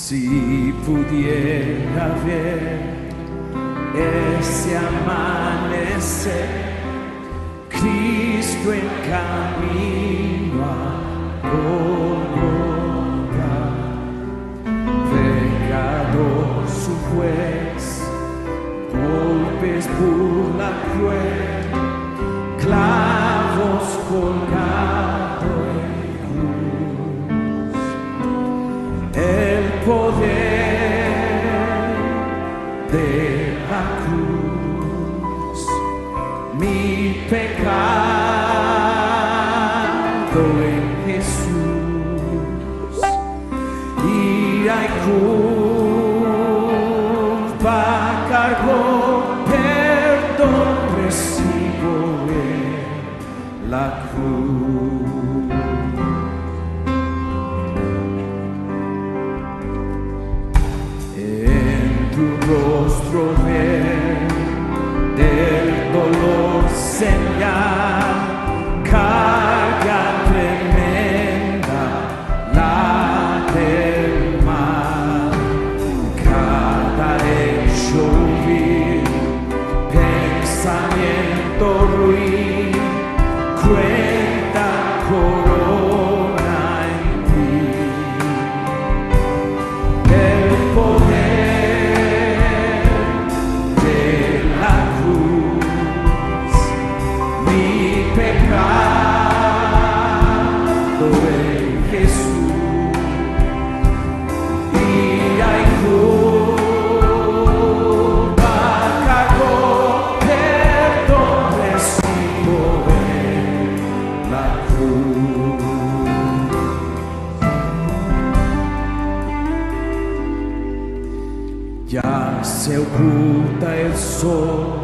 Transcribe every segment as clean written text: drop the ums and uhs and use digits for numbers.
Si pudiera ver ese amanecer, Cristo en camino a Golgota, pecador su juez, golpes por la cruel, clavos colgado en cruz, el poder de la cruz, mi pecado en Jesús, ira y culpa cargó, perdón recibo en la cruz. En tu rostro ver del dolor señal, carga tremenda la del mal, cada hecho vil, pensamiento ruin, cruenta corona en ti, el poder de la cruz, mi pecado en Jesús, ira y culpa cargó, perdón recibo en la cruz. Ya se oculta el sol,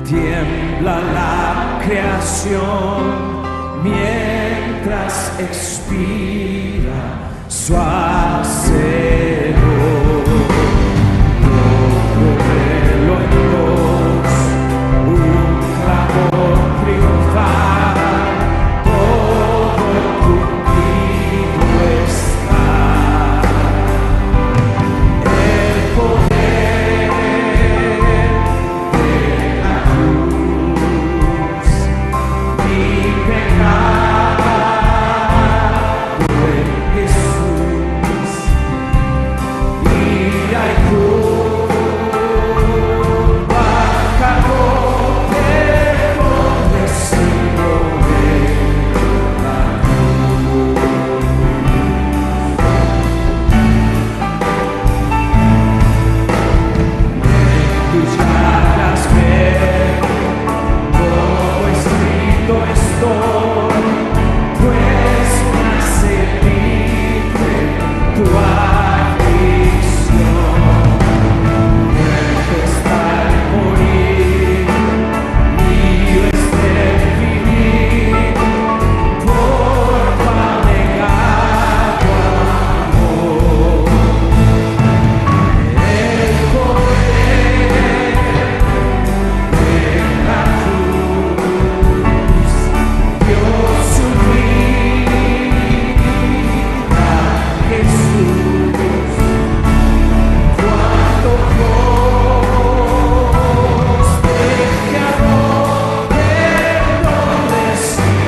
tiembla la creación, mientras expira su hacedor. Rojo velo en dos, un clamor triunfal, todo cumplido está. El poder de la cruz, mi pecado en Jesús, ira y culpa cargó, perdón recibo en la cruz. Tus llagas ver, todo escrito estoy, pues me hace libre tu aflicción. Muerto está el morir, mío es el vivir, por tu abnegado amor. El poder de la cruz, Dios su vida, Jesús, cuánto coste pecador, perdón recibo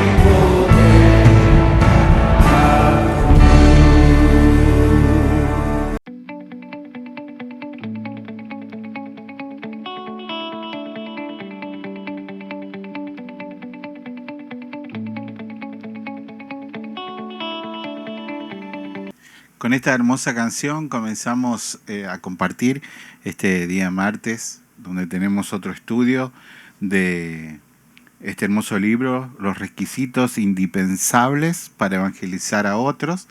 en la Con esta hermosa canción comenzamos a compartir este día martes, donde tenemos otro estudio de este hermoso libro, Los requisitos indispensables para evangelizar a otros.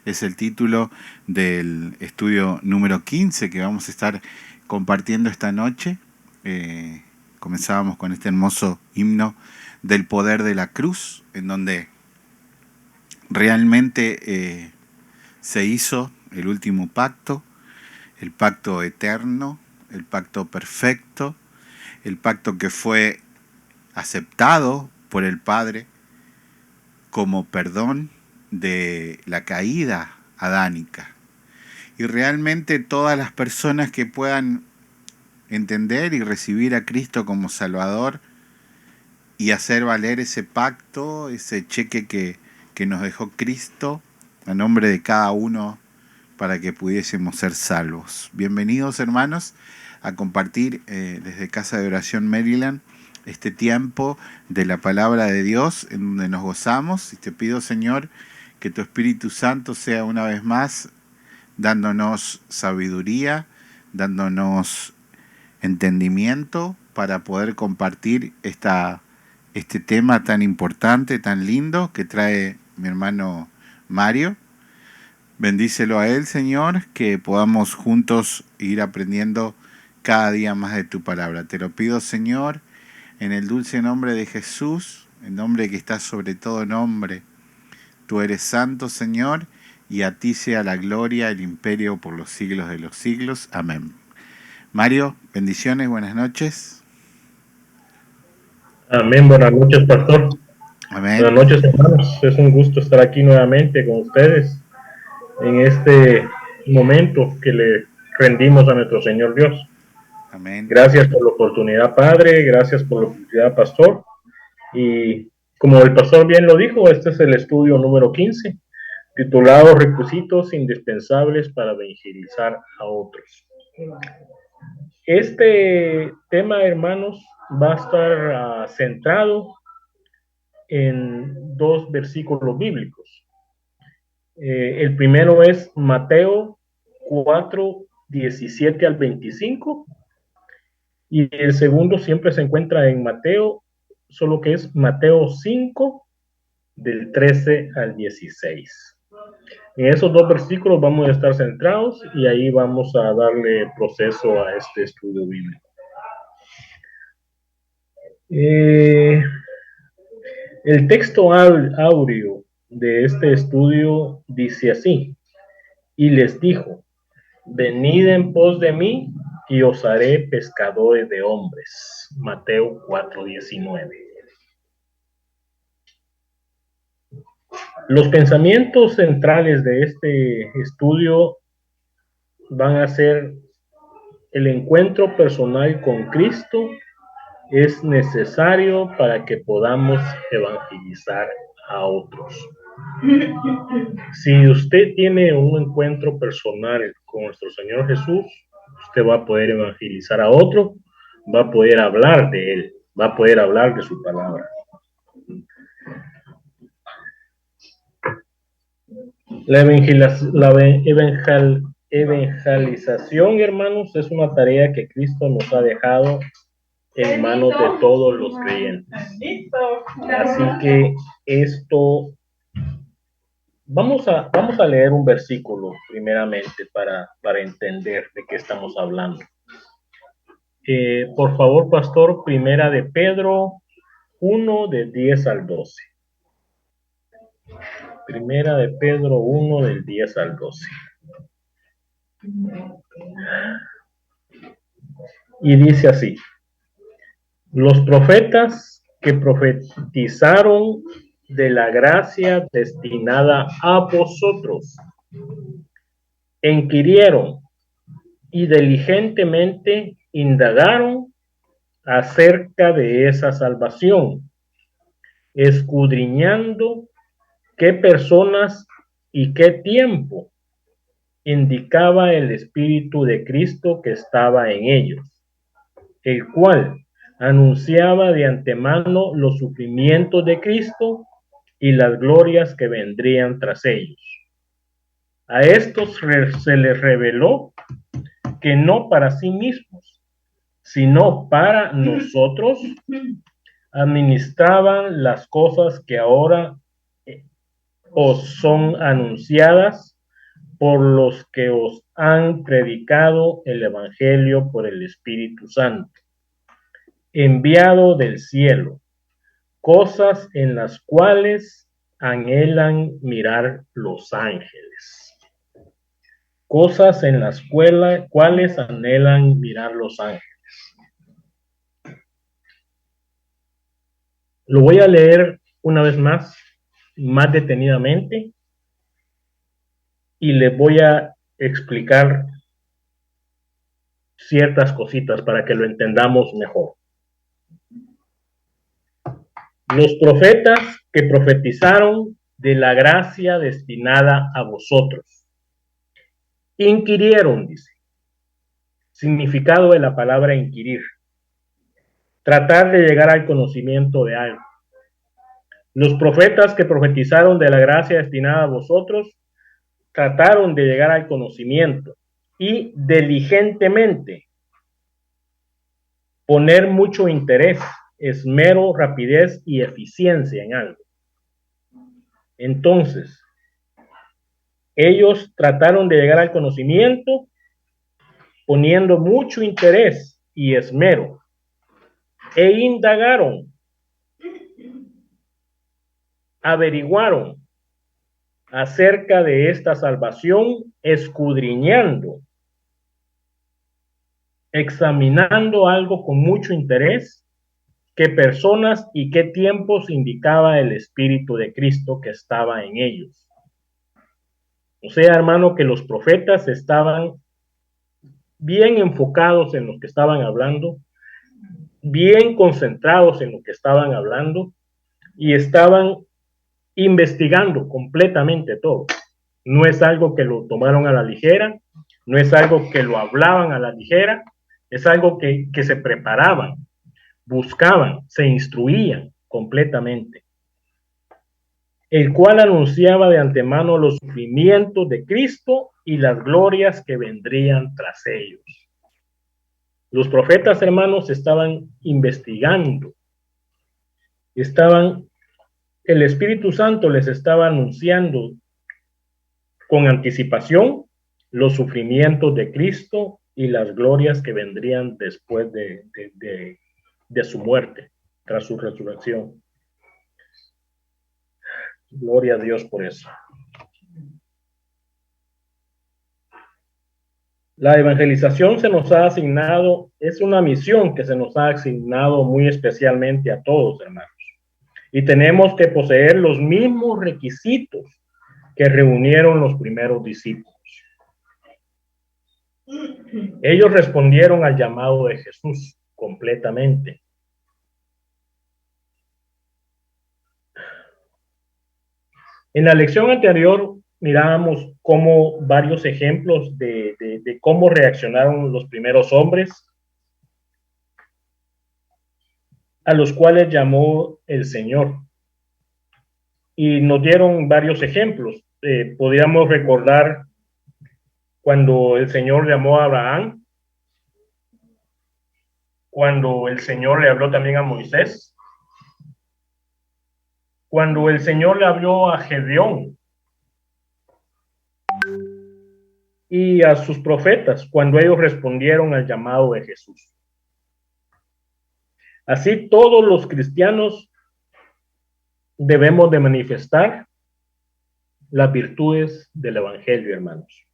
Es el título del estudio número 15 que vamos a estar compartiendo esta noche. Comenzábamos con este hermoso himno del poder de la cruz, en donde realmente se hizo el último pacto, el pacto eterno, el pacto perfecto, el pacto que fue aceptado por el Padre como perdón de la caída adánica. y realmente todas las personas que puedan entender y recibir a Cristo como Salvador y hacer valer ese pacto, ese cheque que nos dejó Cristo a nombre de cada uno para que pudiésemos ser salvos. Bienvenidos, hermanos, a compartir desde Casa de Oración Maryland este tiempo de la palabra de Dios en donde nos gozamos. Y te pido, Señor, que tu Espíritu Santo sea una vez más dándonos sabiduría, dándonos entendimiento para poder compartir este tema tan importante, tan lindo que trae mi hermano Mario. Bendícelo a él, Señor, que podamos juntos ir aprendiendo cada día más de tu palabra. Te lo pido, Señor, en el dulce nombre de Jesús, el nombre que está sobre todo nombre. Tú eres santo, Señor, y a ti sea la gloria, el imperio por los siglos de los siglos. Amén. Mario, bendiciones, buenas noches. Amén, buenas noches, pastor. Amén. Buenas noches, hermanos. Es un gusto estar aquí nuevamente con ustedes en este momento que le rendimos a nuestro Señor Dios. Amén. Gracias por la oportunidad, Padre. Gracias por la oportunidad, pastor. Y como el pastor bien lo dijo, este es el estudio número 15, titulado Requisitos indispensables para evangelizar a otros. Este tema, hermanos, va a estar centrado en dos versículos bíblicos. El primero es Mateo 4, 17 al 25, y el segundo siempre se encuentra en Mateo, solo que es Mateo 5, del 13 al 16. En esos dos versículos vamos a estar centrados y ahí vamos a darle proceso a este estudio bíblico. El texto áureo de este estudio dice así: y les dijo, venid en pos de mí y os haré pescadores de hombres. Mateo 4:19. Los pensamientos centrales de este estudio van a ser: el encuentro personal con Cristo es necesario para que podamos evangelizar a otros. Si usted tiene un encuentro personal con nuestro Señor Jesús, usted va a poder evangelizar a otro, va a poder hablar de Él, va a poder hablar de su palabra. La evangelización, hermanos, es una tarea que Cristo nos ha dejado en manos de todos los creyentes. Así que esto, vamos a leer un versículo primeramente para entender de qué estamos hablando. Por favor, pastor, primera de Pedro 1, de 10 al 12. Primera de Pedro 1, del 10 al 12. Y dice así: los profetas que profetizaron de la gracia destinada a vosotros inquirieron y diligentemente indagaron acerca de esa salvación, escudriñando qué personas y qué tiempo indicaba el Espíritu de Cristo que estaba en ellos, el cual anunciaba de antemano los sufrimientos de Cristo y las glorias que vendrían tras ellos. A estos se les reveló que no para sí mismos, sino para nosotros, administraban las cosas que ahora os son anunciadas por los que os han predicado el Evangelio por el Espíritu Santo, enviado del cielo, cosas en las cuales anhelan mirar los ángeles. Cosas en las cuales anhelan mirar los ángeles. Lo voy a leer una vez más detenidamente, y les voy a explicar ciertas cositas para que lo entendamos mejor. Los profetas que profetizaron de la gracia destinada a vosotros inquirieron, dice. Significado de la palabra inquirir: tratar de llegar al conocimiento de algo. Los profetas que profetizaron de la gracia destinada a vosotros trataron de llegar al conocimiento y diligentemente poner mucho interés, esmero, rapidez y eficiencia en algo. Entonces, ellos trataron de llegar al conocimiento poniendo mucho interés y esmero e indagaron, averiguaron acerca de esta salvación, escudriñando, examinando algo con mucho interés, qué personas y qué tiempos indicaba el Espíritu de Cristo que estaba en ellos. O sea, hermano, que los profetas estaban bien enfocados en lo que estaban hablando, bien concentrados en lo que estaban hablando, y estaban investigando completamente todo. No es algo que lo tomaron a la ligera, no es algo que lo hablaban a la ligera, es algo que se preparaban, buscaban, se instruían completamente, el cual anunciaba de antemano los sufrimientos de Cristo y las glorias que vendrían tras ellos. Los profetas, hermanos, estaban investigando, el Espíritu Santo les estaba anunciando con anticipación los sufrimientos de Cristo y las glorias que vendrían después de su muerte, tras su resurrección. Gloria a Dios por eso. La evangelización se nos ha asignado, es una misión que se nos ha asignado muy especialmente a todos, hermanos. Y tenemos que poseer los mismos requisitos que reunieron los primeros discípulos. Ellos respondieron al llamado de Jesús completamente. En la lección anterior mirábamos cómo varios ejemplos de cómo reaccionaron los primeros hombres a los cuales llamó el Señor. Y nos dieron varios ejemplos. Podríamos recordar cuando el Señor llamó a Abraham, cuando el Señor le habló también a Moisés, cuando el Señor le habló a Gedeón y a sus profetas, cuando ellos respondieron al llamado de Jesús. Así todos los cristianos debemos de manifestar las virtudes del evangelio, hermanos.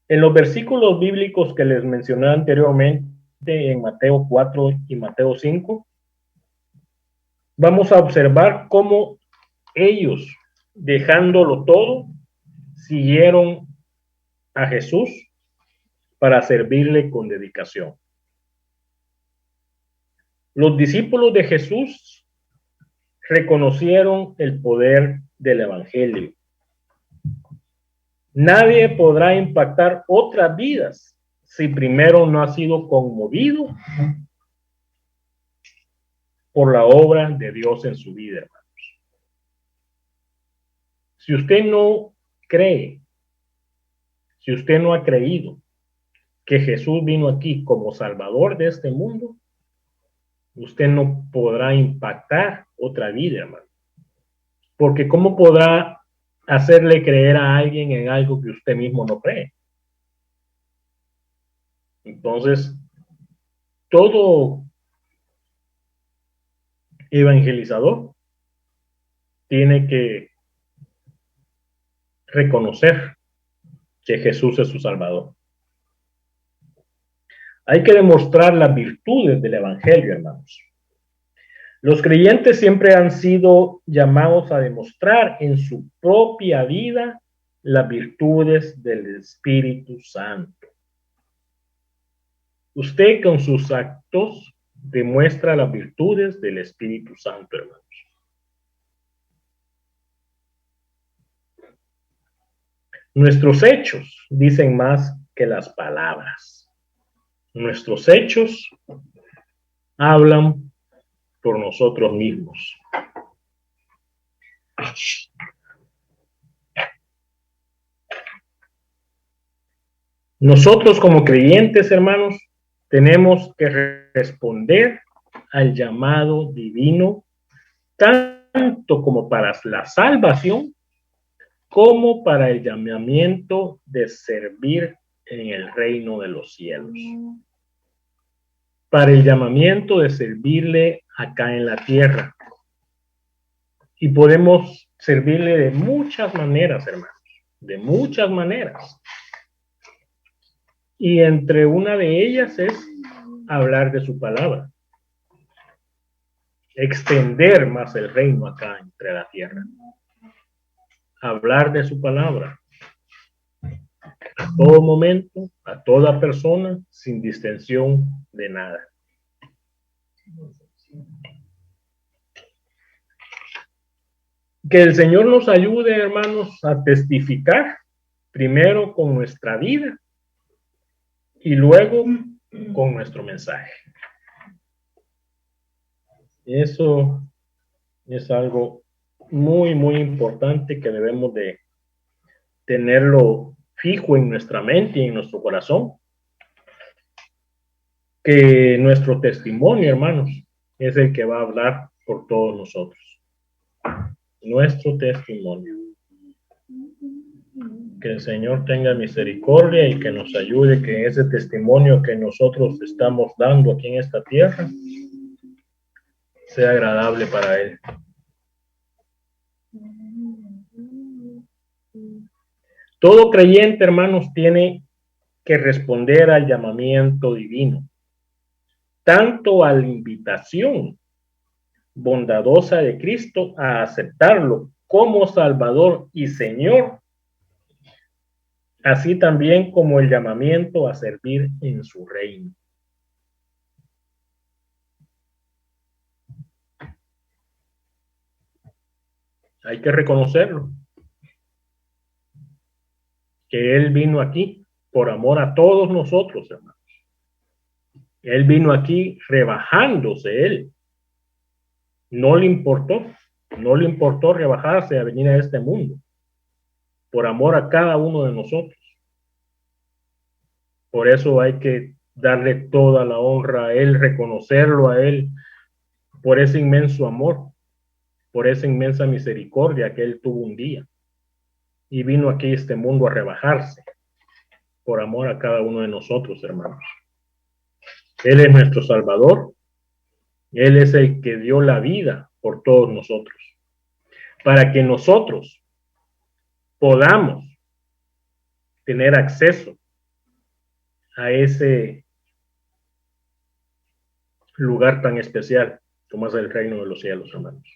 En los versículos bíblicos que les mencioné anteriormente, en Mateo 4 y Mateo 5, vamos a observar cómo ellos, dejándolo todo, siguieron a Jesús para servirle con dedicación. Los discípulos de Jesús reconocieron el poder del evangelio. Nadie podrá impactar otras vidas si primero no ha sido conmovido por la obra de Dios en su vida, hermanos. Si usted no cree, si usted no ha creído que Jesús vino aquí como Salvador de este mundo, usted no podrá impactar otra vida, hermano. Porque ¿cómo podrá hacerle creer a alguien en algo que usted mismo no cree? Entonces, todo evangelizador tiene que reconocer que Jesús es su Salvador. Hay que demostrar las virtudes del evangelio, hermanos. Los creyentes siempre han sido llamados a demostrar en su propia vida las virtudes del Espíritu Santo. Usted con sus actos demuestra las virtudes del Espíritu Santo, hermanos. Nuestros hechos dicen más que las palabras. Nuestros hechos hablan por nosotros mismos. Nosotros como creyentes, hermanos, tenemos que responder al llamado divino, tanto como para la salvación, como para el llamamiento de servir en el reino de los cielos. Para el llamamiento de servirle acá en la tierra. Y podemos servirle de muchas maneras, hermanos, de muchas maneras. Y entre una de ellas es hablar de su palabra. Extender más el reino acá entre la tierra. Hablar de su palabra. A todo momento, a toda persona, sin distensión de nada. Que el Señor nos ayude, hermanos, a testificar, primero con nuestra vida y luego con nuestro mensaje. Eso es algo muy, muy importante que debemos de tenerlo fijo en nuestra mente y en nuestro corazón. Que nuestro testimonio, hermanos, es el que va a hablar por todos nosotros. Nuestro testimonio. Que el Señor tenga misericordia y que nos ayude, que ese testimonio que nosotros estamos dando aquí en esta tierra sea agradable para Él. Todo creyente, hermanos, tiene que responder al llamamiento divino, tanto a la invitación bondadosa de Cristo a aceptarlo como Salvador y Señor, así también como el llamamiento a servir en su reino. Hay que reconocerlo, que Él vino aquí por amor a todos nosotros, hermanos. Él vino aquí rebajándose Él. No le importó rebajarse a venir a este mundo por amor a cada uno de nosotros. Por eso hay que darle toda la honra a Él, reconocerlo a Él por ese inmenso amor, por esa inmensa misericordia que Él tuvo un día y vino aquí a este mundo a rebajarse por amor a cada uno de nosotros, hermanos. Él es nuestro Salvador. Él es el que dio la vida por todos nosotros, para que nosotros podamos tener acceso a ese lugar tan especial como es el reino de los cielos, hermanos.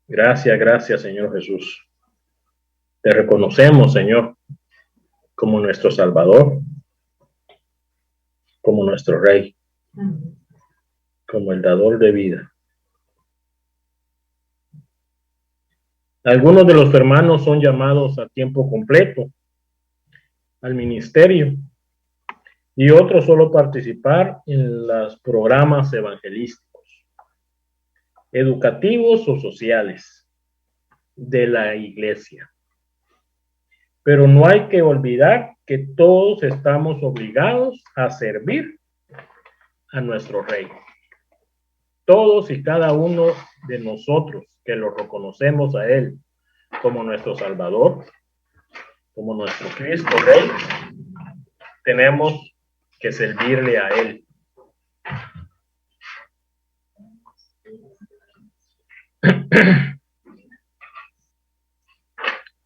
Gracias, Señor Jesús. Te reconocemos, Señor, como nuestro Salvador, como nuestro Rey, como el dador de vida. Algunos de los hermanos son llamados a tiempo completo al ministerio y otros solo participar en los programas evangelísticos, educativos o sociales de la iglesia. Pero no hay que olvidar que todos estamos obligados a servir a nuestro Rey. Todos y cada uno de nosotros que lo reconocemos a Él como nuestro Salvador, como nuestro Cristo Rey, tenemos que servirle a Él.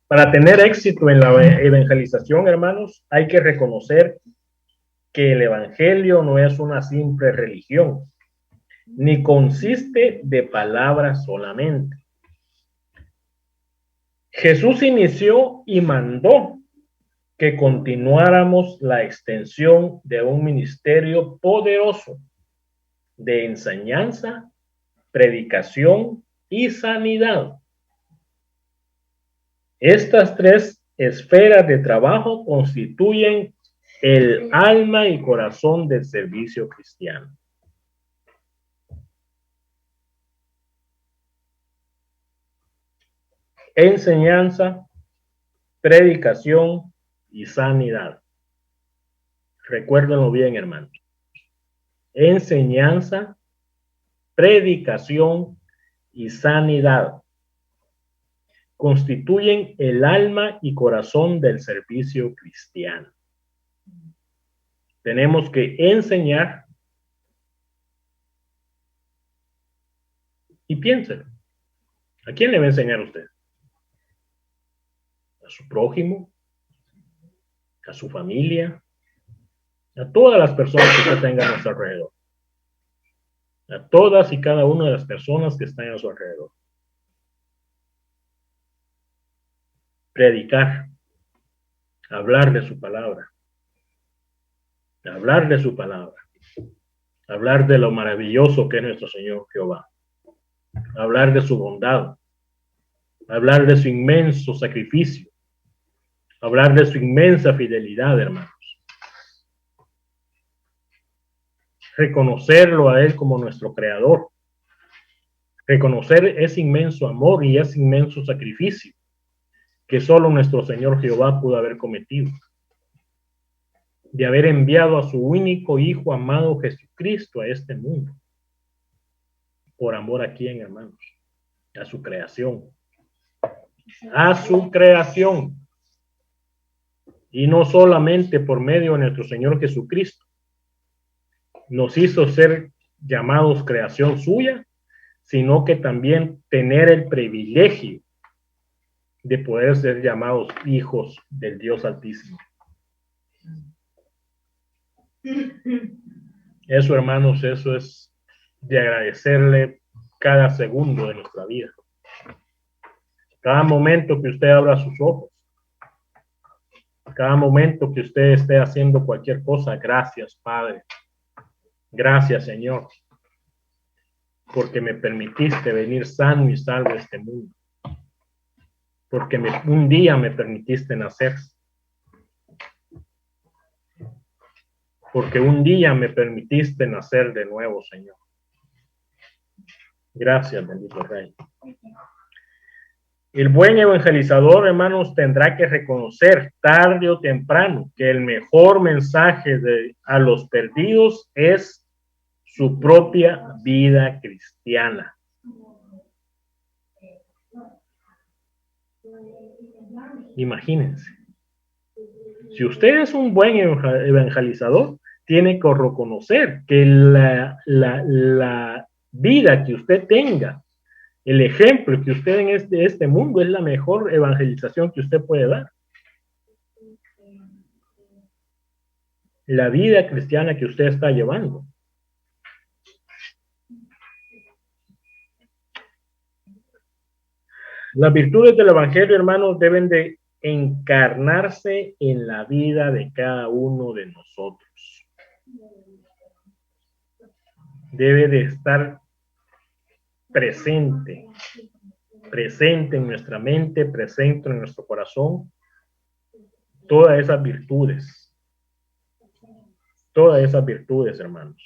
Para tener éxito en la evangelización, hermanos, hay que reconocer que el evangelio no es una simple religión, ni consiste de palabras solamente. Jesús inició y mandó que continuáramos la extensión de un ministerio poderoso de enseñanza, predicación y sanidad. Estas tres esferas de trabajo constituyen el alma y corazón del servicio cristiano. Enseñanza, predicación y sanidad. Recuérdenlo bien, hermanos. Enseñanza, predicación y sanidad constituyen el alma y corazón del servicio cristiano. Tenemos que enseñar y piensen, ¿a quién le va a enseñar usted? ¿A su prójimo? ¿A su familia? A todas las personas que usted tenga a nuestro alrededor. A todas y cada una de las personas que están a su alrededor. Predicar, hablar de su palabra, hablar de su palabra, hablar de lo maravilloso que es nuestro Señor Jehová, hablar de su bondad, hablar de su inmenso sacrificio, hablar de su inmensa fidelidad, hermanos. Reconocerlo a Él como nuestro creador, reconocer ese inmenso amor y ese inmenso sacrificio que solo nuestro Señor Jehová pudo haber cometido, de haber enviado a su único Hijo amado Jesucristo a este mundo. ¿Por amor a quién, hermanos? A su creación. A su creación. Y no solamente por medio de nuestro Señor Jesucristo. Nos hizo ser llamados creación suya, sino que también tener el privilegio de poder ser llamados hijos del Dios Altísimo. Eso, hermanos, eso es de agradecerle cada segundo de nuestra vida. Cada momento que usted abra sus ojos, cada momento que usted esté haciendo cualquier cosa, gracias, Padre. Gracias, Señor, porque me permitiste venir sano y salvo a este mundo. Porque un día me permitiste nacer. Porque un día me permitiste nacer de nuevo, Señor. Gracias, bendito Rey. El buen evangelizador, hermanos, tendrá que reconocer tarde o temprano que el mejor mensaje a los perdidos es su propia vida cristiana. Imagínense. Si usted es un buen evangelizador, tiene que reconocer que la vida que usted tenga, el ejemplo que usted en este mundo es la mejor evangelización que usted puede dar. La vida cristiana que usted está llevando. Las virtudes del evangelio, hermanos, deben de encarnarse en la vida de cada uno de nosotros. Debe de estar presente en nuestra mente, presente en nuestro corazón, todas esas virtudes, hermanos.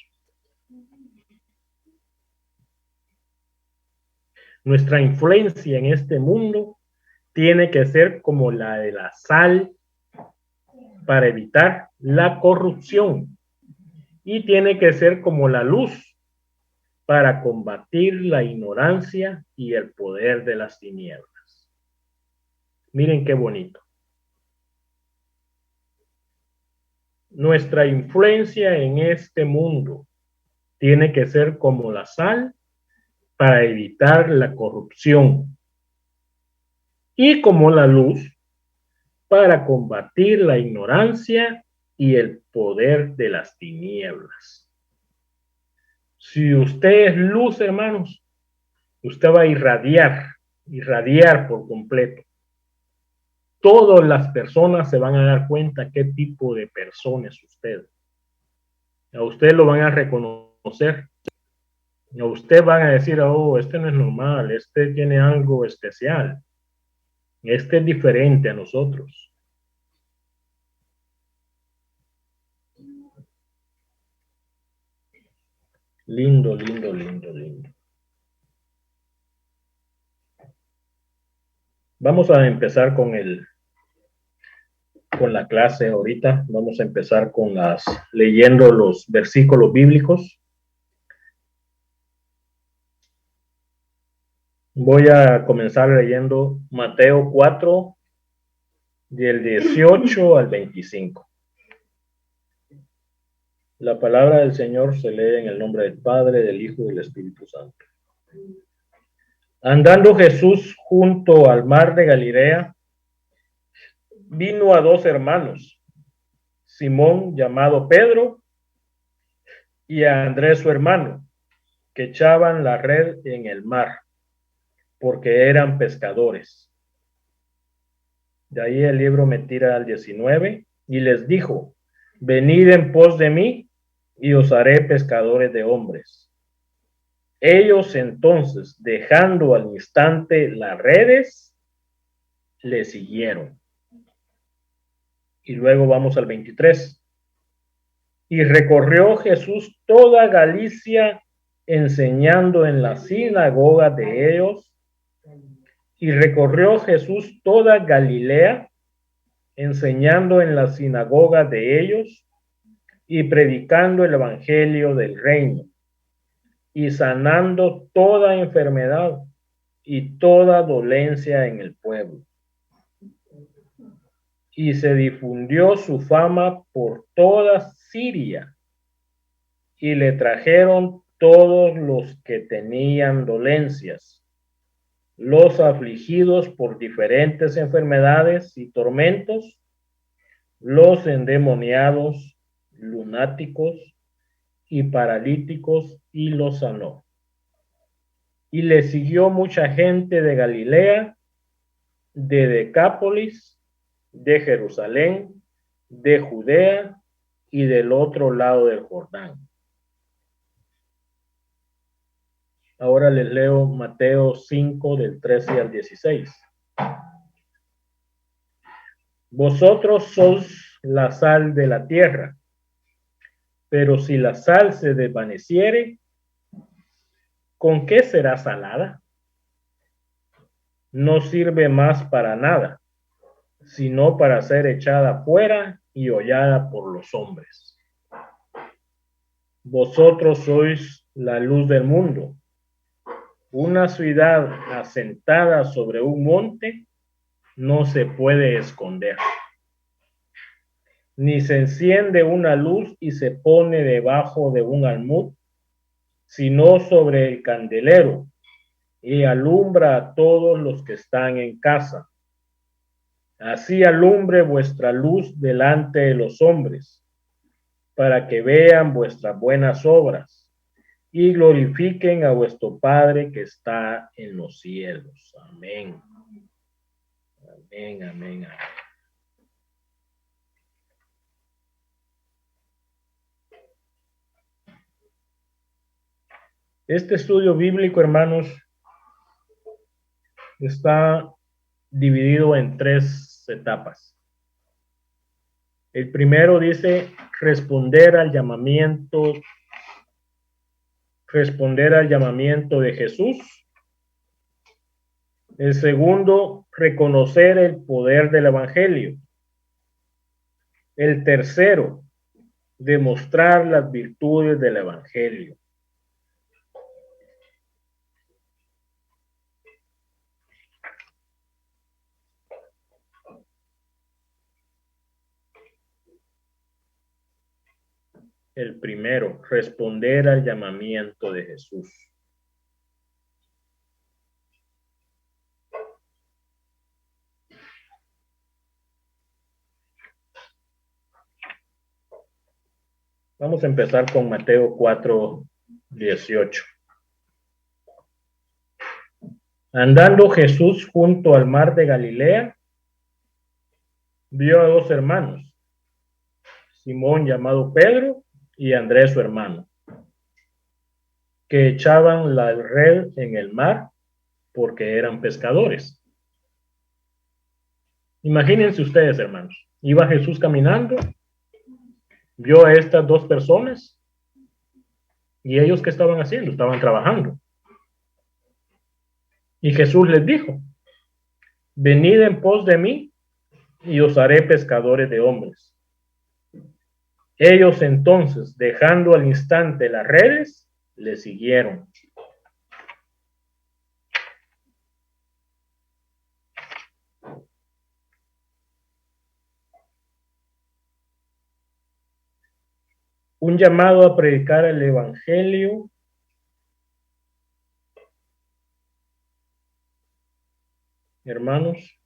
Nuestra influencia en este mundo tiene que ser como la de la sal para evitar la corrupción y tiene que ser como la luz para combatir la ignorancia y el poder de las tinieblas. Miren qué bonito. Nuestra influencia en este mundo tiene que ser como la sal para evitar la corrupción y como la luz para combatir la ignorancia y el poder de las tinieblas. Si usted es luz, hermanos, usted va a irradiar por completo. Todas las personas se van a dar cuenta qué tipo de persona es usted. A usted lo van a reconocer. A usted van a decir, oh, este no es normal, este tiene algo especial. Este es diferente a nosotros. Lindo, lindo, lindo, lindo. Vamos a empezar con la clase ahorita. Vamos a empezar con leyendo los versículos bíblicos. Voy a comenzar leyendo Mateo 4, del 18 al 25. La palabra del Señor se lee en el nombre del Padre, del Hijo y del Espíritu Santo. Andando Jesús junto al mar de Galilea, vino a dos hermanos, Simón llamado Pedro y a Andrés su hermano, que echaban la red en el mar, porque eran pescadores. De ahí el libro me tira al 19 y les dijo, venid en pos de mí y os haré pescadores de hombres. Ellos entonces, dejando al instante las redes, le siguieron. Y luego vamos al 23. Y recorrió Jesús toda Galicia, enseñando en la sinagoga de ellos. Y recorrió Jesús toda Galilea, enseñando en la sinagoga de ellos y predicando el evangelio del reino y sanando toda enfermedad y toda dolencia en el pueblo. Y se difundió su fama por toda Siria y le trajeron todos los que tenían dolencias, los afligidos por diferentes enfermedades y tormentos, los endemoniados, lunáticos y paralíticos, y los sanó. Y le siguió mucha gente de Galilea, de Decápolis, de Jerusalén, de Judea y del otro lado del Jordán. Ahora les leo Mateo 5 del 13 al 16. Vosotros sois la sal de la tierra, pero si la sal se desvaneciere, ¿con qué será salada? No sirve más para nada, sino para ser echada fuera y hollada por los hombres. Vosotros sois la luz del mundo. Una ciudad asentada sobre un monte no se puede esconder. Ni se enciende una luz y se pone debajo de un almud, sino sobre el candelero, y alumbra a todos los que están en casa. Así alumbre vuestra luz delante de los hombres, para que vean vuestras buenas obras y glorifiquen a vuestro Padre que está en los cielos. Amén. Amén, amén, amén. Este estudio bíblico, hermanos, está dividido en 3 etapas. El primero dice responder al llamamiento de Jesús. El segundo, reconocer el poder del evangelio. El tercero, demostrar las virtudes del evangelio. El primero, responder al llamamiento de Jesús. Vamos a empezar con Mateo 4, 18. Andando Jesús junto al mar de Galilea, vio a dos hermanos, Simón llamado Pedro y Andrés su hermano, que echaban la red en el mar porque eran pescadores. Imagínense ustedes, hermanos, iba Jesús caminando, vio a estas dos personas y ellos ¿qué estaban haciendo? Estaban trabajando. Y Jesús les dijo, venid en pos de mí y os haré pescadores de hombres. Ellos entonces, dejando al instante las redes, le siguieron. Un llamado a predicar el evangelio hermanos,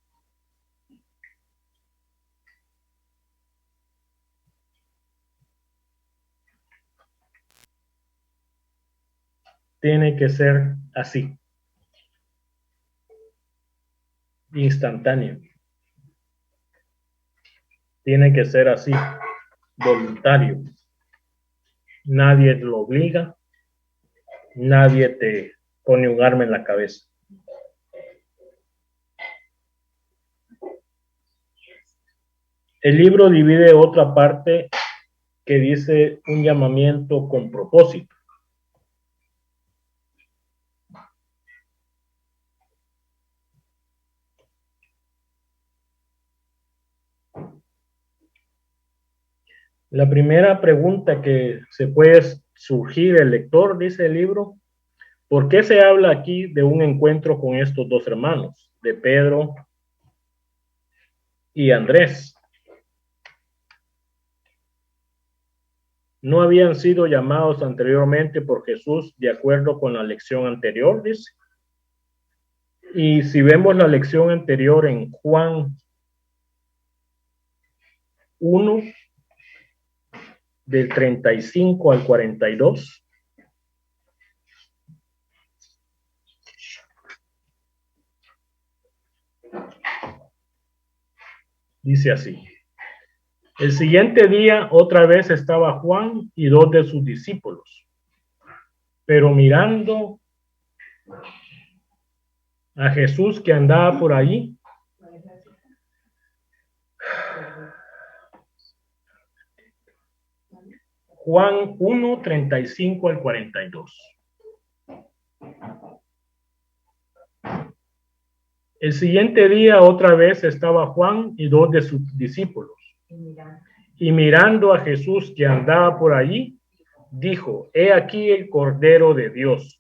tiene que ser así, instantáneo. Tiene que ser así, voluntario. Nadie lo obliga, nadie te pone un arma en la cabeza. El libro divide otra parte que dice un llamamiento con propósito. La primera pregunta que se puede surgir el lector, dice el libro, ¿por qué se habla aquí de un encuentro con estos dos hermanos, de Pedro y Andrés? ¿No habían sido llamados anteriormente por Jesús de acuerdo con la lección anterior? Dice. Y si vemos la lección anterior en Juan 1, del 35 al 42, dice así. El siguiente día otra vez estaba Juan y dos de sus discípulos, pero mirando a Jesús que andaba por allí, Juan 1, 35 al 42. El siguiente día otra vez estaba Juan y dos de sus discípulos. Y mirando a Jesús que andaba por allí, dijo, he aquí el Cordero de Dios.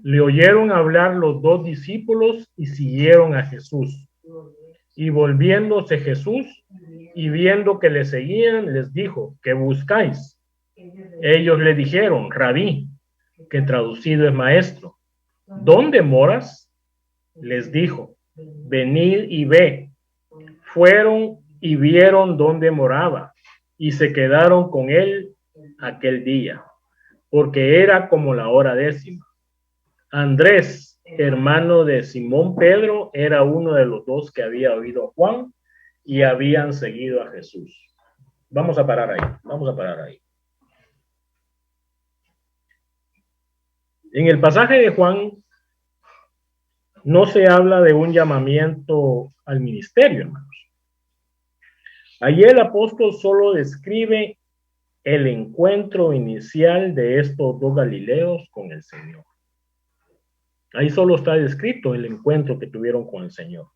Le oyeron hablar los dos discípulos y siguieron a Jesús. Y volviéndose Jesús y viendo que le seguían, les dijo, ¿qué buscáis? Ellos le dijeron, Rabí, que traducido es maestro, ¿dónde moras? Les dijo, venid y ve. Fueron y vieron dónde moraba y se quedaron con él aquel día, porque era como la hora 10. Andrés, hermano de Simón Pedro, era uno de los dos que había oído a Juan y habían seguido a Jesús. Vamos a parar ahí. En el pasaje de Juan no se habla de un llamamiento al ministerio, hermanos. Allí el apóstol solo describe el encuentro inicial de estos dos galileos con el Señor. Ahí solo está descrito el encuentro que tuvieron con el Señor.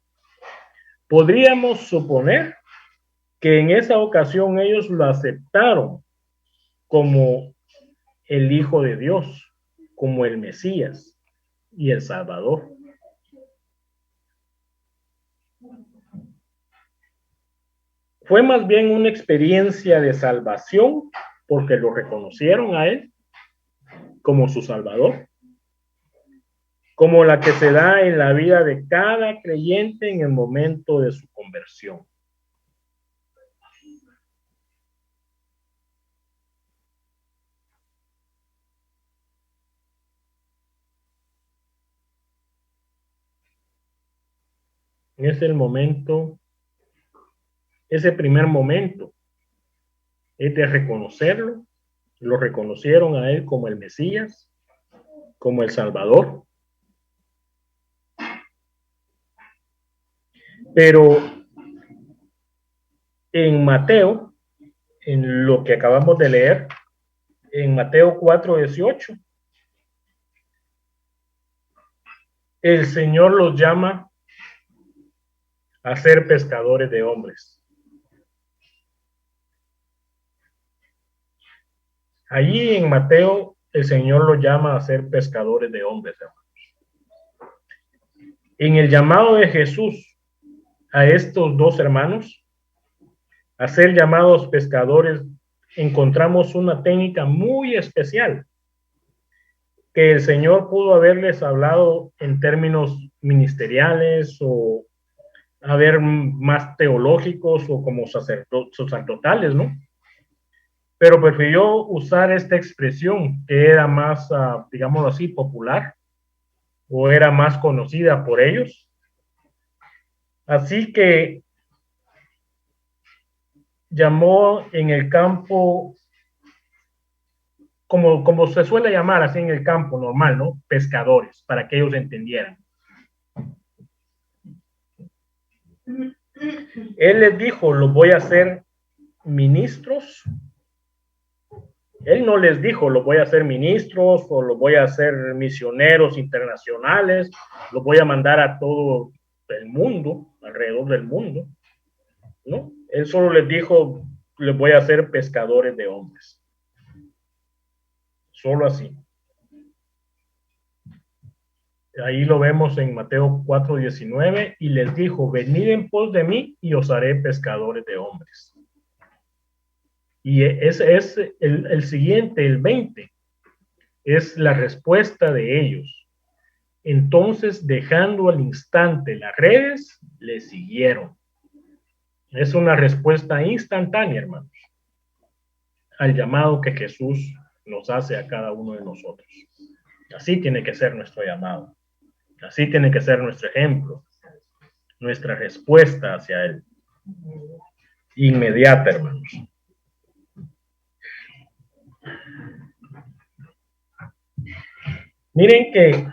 Podríamos suponer que en esa ocasión ellos lo aceptaron como el Hijo de Dios, como el Mesías y el Salvador. Fue más bien una experiencia de salvación porque lo reconocieron a él como su Salvador, como la que se da en la vida de cada creyente en el momento de su conversión. es el momento, ese primer momento es de reconocerlo. Lo reconocieron a él como el Mesías, como el Salvador. Pero en Mateo, en lo que acabamos de leer, en Mateo 4:18, el Señor los llama a ser pescadores de hombres. Allí en Mateo, el Señor los llama a ser pescadores de hombres, hermanos. En el llamado de Jesús a estos dos hermanos a ser llamados pescadores, encontramos una técnica muy especial que el Señor pudo haberles hablado en términos ministeriales o haber más teológicos o como sacerdotales, ¿no? Pero prefirió usar esta expresión que era más, digamos así, popular o era más conocida por ellos. Así que llamó en el campo, como se suele llamar así en el campo normal, ¿no? Pescadores, para que ellos entendieran. Él les dijo, los voy a hacer ministros. Él no les dijo, los voy a hacer ministros o los voy a hacer misioneros internacionales, los voy a mandar a todo el mundo, alrededor del mundo, ¿no? Él solo les dijo, les voy a hacer pescadores de hombres. Solo así. Ahí lo vemos en Mateo 4:19, y les dijo, venid en pos de mí y os haré pescadores de hombres. Y ese es el siguiente, el 20, es la respuesta de ellos. Entonces, dejando al instante las redes, le siguieron. Es una respuesta instantánea, hermanos, al llamado que Jesús nos hace a cada uno de nosotros. Así tiene que ser nuestro llamado. Así tiene que ser nuestro ejemplo, nuestra respuesta hacia Él. Inmediata, hermanos. Miren que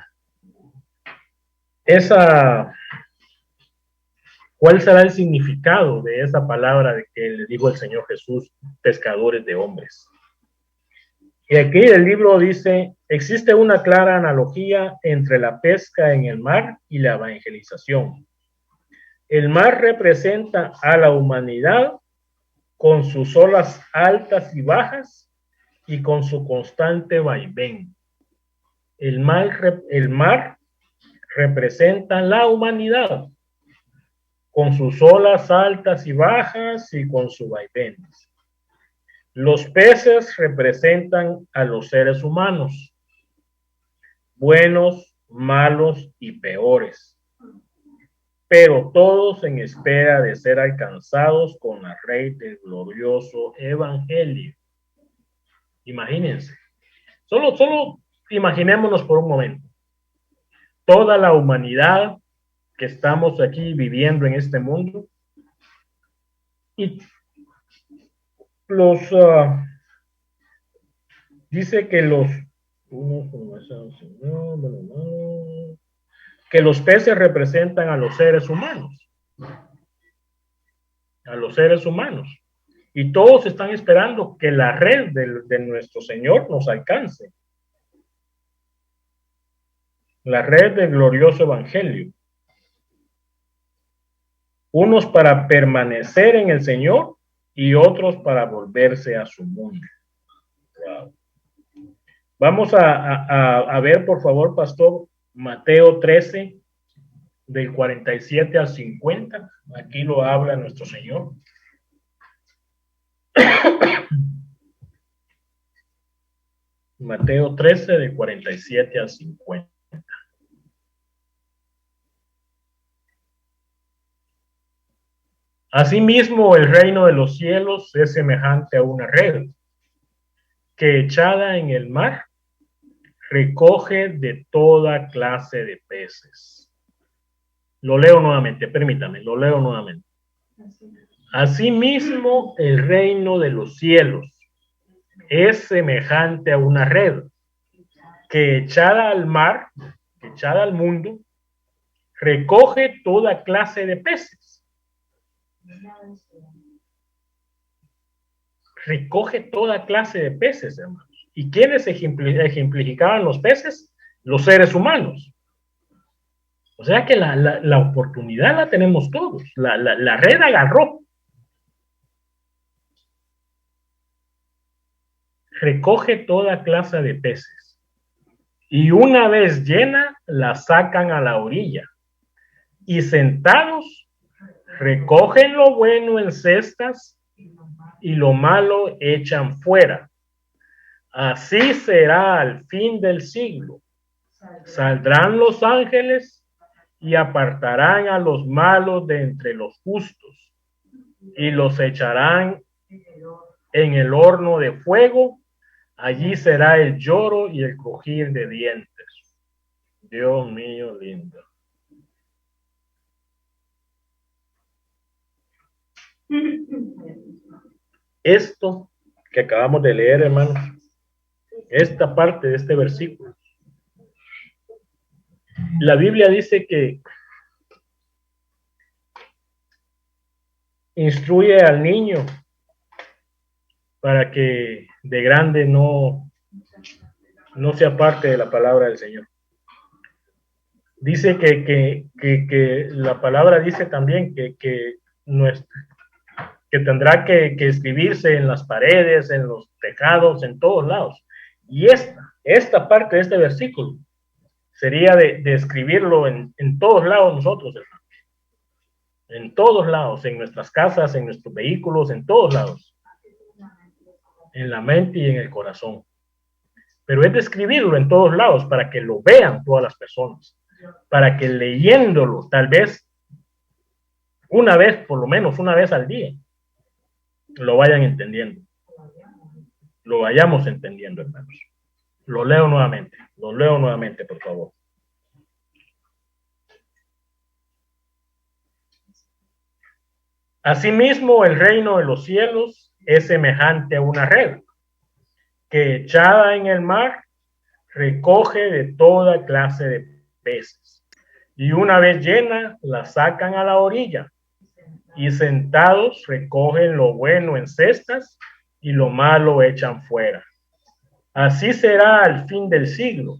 ¿cuál será el significado de esa palabra de que le dijo el Señor Jesús, pescadores de hombres? Y aquí el libro dice, existe una clara analogía entre la pesca en el mar y la evangelización. El mar representa a la humanidad con sus olas altas y bajas y con su constante vaivén. El mar representa la humanidad con sus olas altas y bajas y con su vaivén. Los peces representan a los seres humanos, buenos, malos y peores, pero todos en espera de ser alcanzados con la raíz del glorioso evangelio. Imagínense, solo imaginémonos por un momento, toda la humanidad que estamos aquí viviendo en este mundo y dice que los peces representan a los seres humanos, y todos están esperando que la red de nuestro Señor nos alcance, la red del glorioso evangelio. Unos para permanecer en el Señor y otros para volverse a su mundo. Wow. Vamos a ver, por favor, pastor, Mateo 13, del 47 al 50. Aquí lo habla nuestro Señor. Mateo 13, del 47 al 50. Asimismo, el reino de los cielos es semejante a una red que, echada en el mar, recoge de toda clase de peces. Lo leo nuevamente, permítame, lo leo nuevamente. Asimismo, el reino de los cielos es semejante a una red que echada al mar, que echada al mundo, recoge toda clase de peces. Recoge toda clase de peces, hermanos. ¿Y quiénes ejemplificaban los peces? Los seres humanos. O sea que la oportunidad la tenemos todos. La red agarró. Recoge toda clase de peces. Y una vez llena, la sacan a la orilla. Y sentados, recogen lo bueno en cestas y lo malo echan fuera. Así será al fin del siglo. Saldrán los ángeles y apartarán a los malos de entre los justos y los echarán en el horno de fuego. Allí será el lloro y el crujir de dientes. Dios mío lindo. Esto que acabamos de leer, hermanos, esta parte de este versículo, la Biblia dice que instruye al niño para que de grande no se aparte de la palabra del Señor. Dice que la palabra dice también que tendrá que escribirse en las paredes, en los tejados, en todos lados. Y esta parte de este versículo sería de escribirlo en todos lados nosotros, hermanos. En todos lados, en nuestras casas, en nuestros vehículos, en todos lados. En la mente y en el corazón. Pero es de escribirlo en todos lados para que lo vean todas las personas. Para que leyéndolo, tal vez una vez, por lo menos una vez al día, lo vayan entendiendo. Lo vayamos entendiendo, hermanos. Lo leo nuevamente, por favor. Asimismo, el reino de los cielos es semejante a una red que echada en el mar recoge de toda clase de peces. Y una vez llena, la sacan a la orilla y sentados recogen lo bueno en cestas y lo malo echan fuera. Así será al fin del siglo.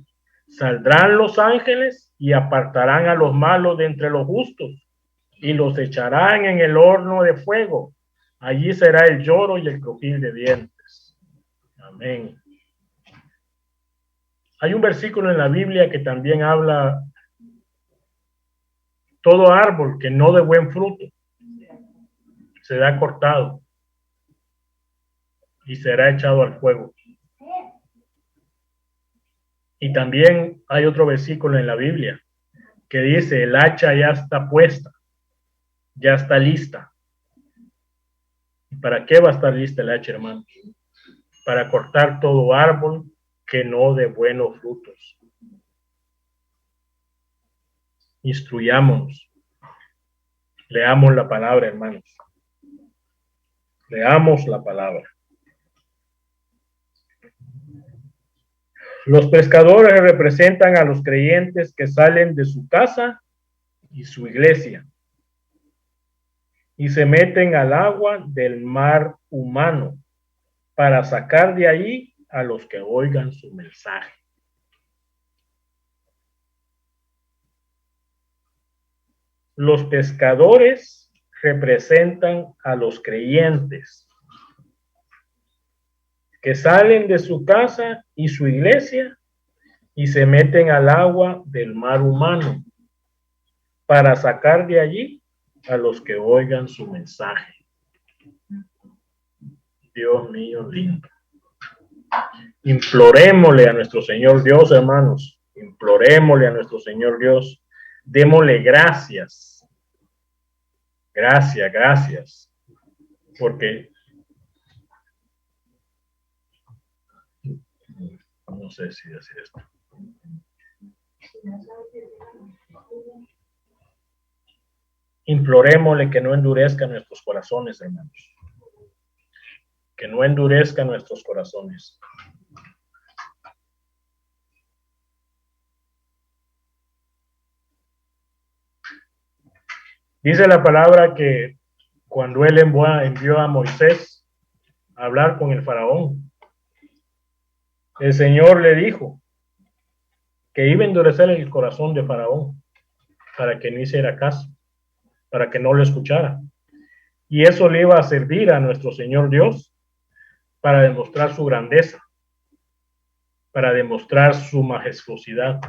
Saldrán los ángeles y apartarán a los malos de entre los justos y los echarán en el horno de fuego. Allí será el lloro y el crujir de dientes. Amén. Hay un versículo en la Biblia que también habla: todo árbol que no dé buen fruto será cortado y será echado al fuego. Y también hay otro versículo en la Biblia que dice: el hacha ya está puesta, ya está lista. ¿Y para qué va a estar lista el hacha, hermanos? Para cortar todo árbol que no dé buenos frutos. Instruyámonos. Leamos la palabra, hermanos. Leamos la palabra. Los pescadores representan a los creyentes que salen de su casa y su iglesia y se meten al agua del mar humano para sacar de ahí a los que oigan su mensaje. Los pescadores representan a los creyentes que salen de su casa y su iglesia y se meten al agua del mar humano para sacar de allí a los que oigan su mensaje. Dios mío lindo. Implorémosle a nuestro Señor Dios, hermanos. Implorémosle a nuestro Señor Dios. Démosle gracias. Gracias. Porque no sé si decir esto. Implorémosle que no endurezca nuestros corazones, hermanos. Que no endurezca nuestros corazones. Dice la palabra que cuando él envió a Moisés a hablar con el faraón, el Señor le dijo que iba a endurecer el corazón de faraón para que no hiciera caso, para que no lo escuchara. Y eso le iba a servir a nuestro Señor Dios para demostrar su grandeza, para demostrar su majestuosidad.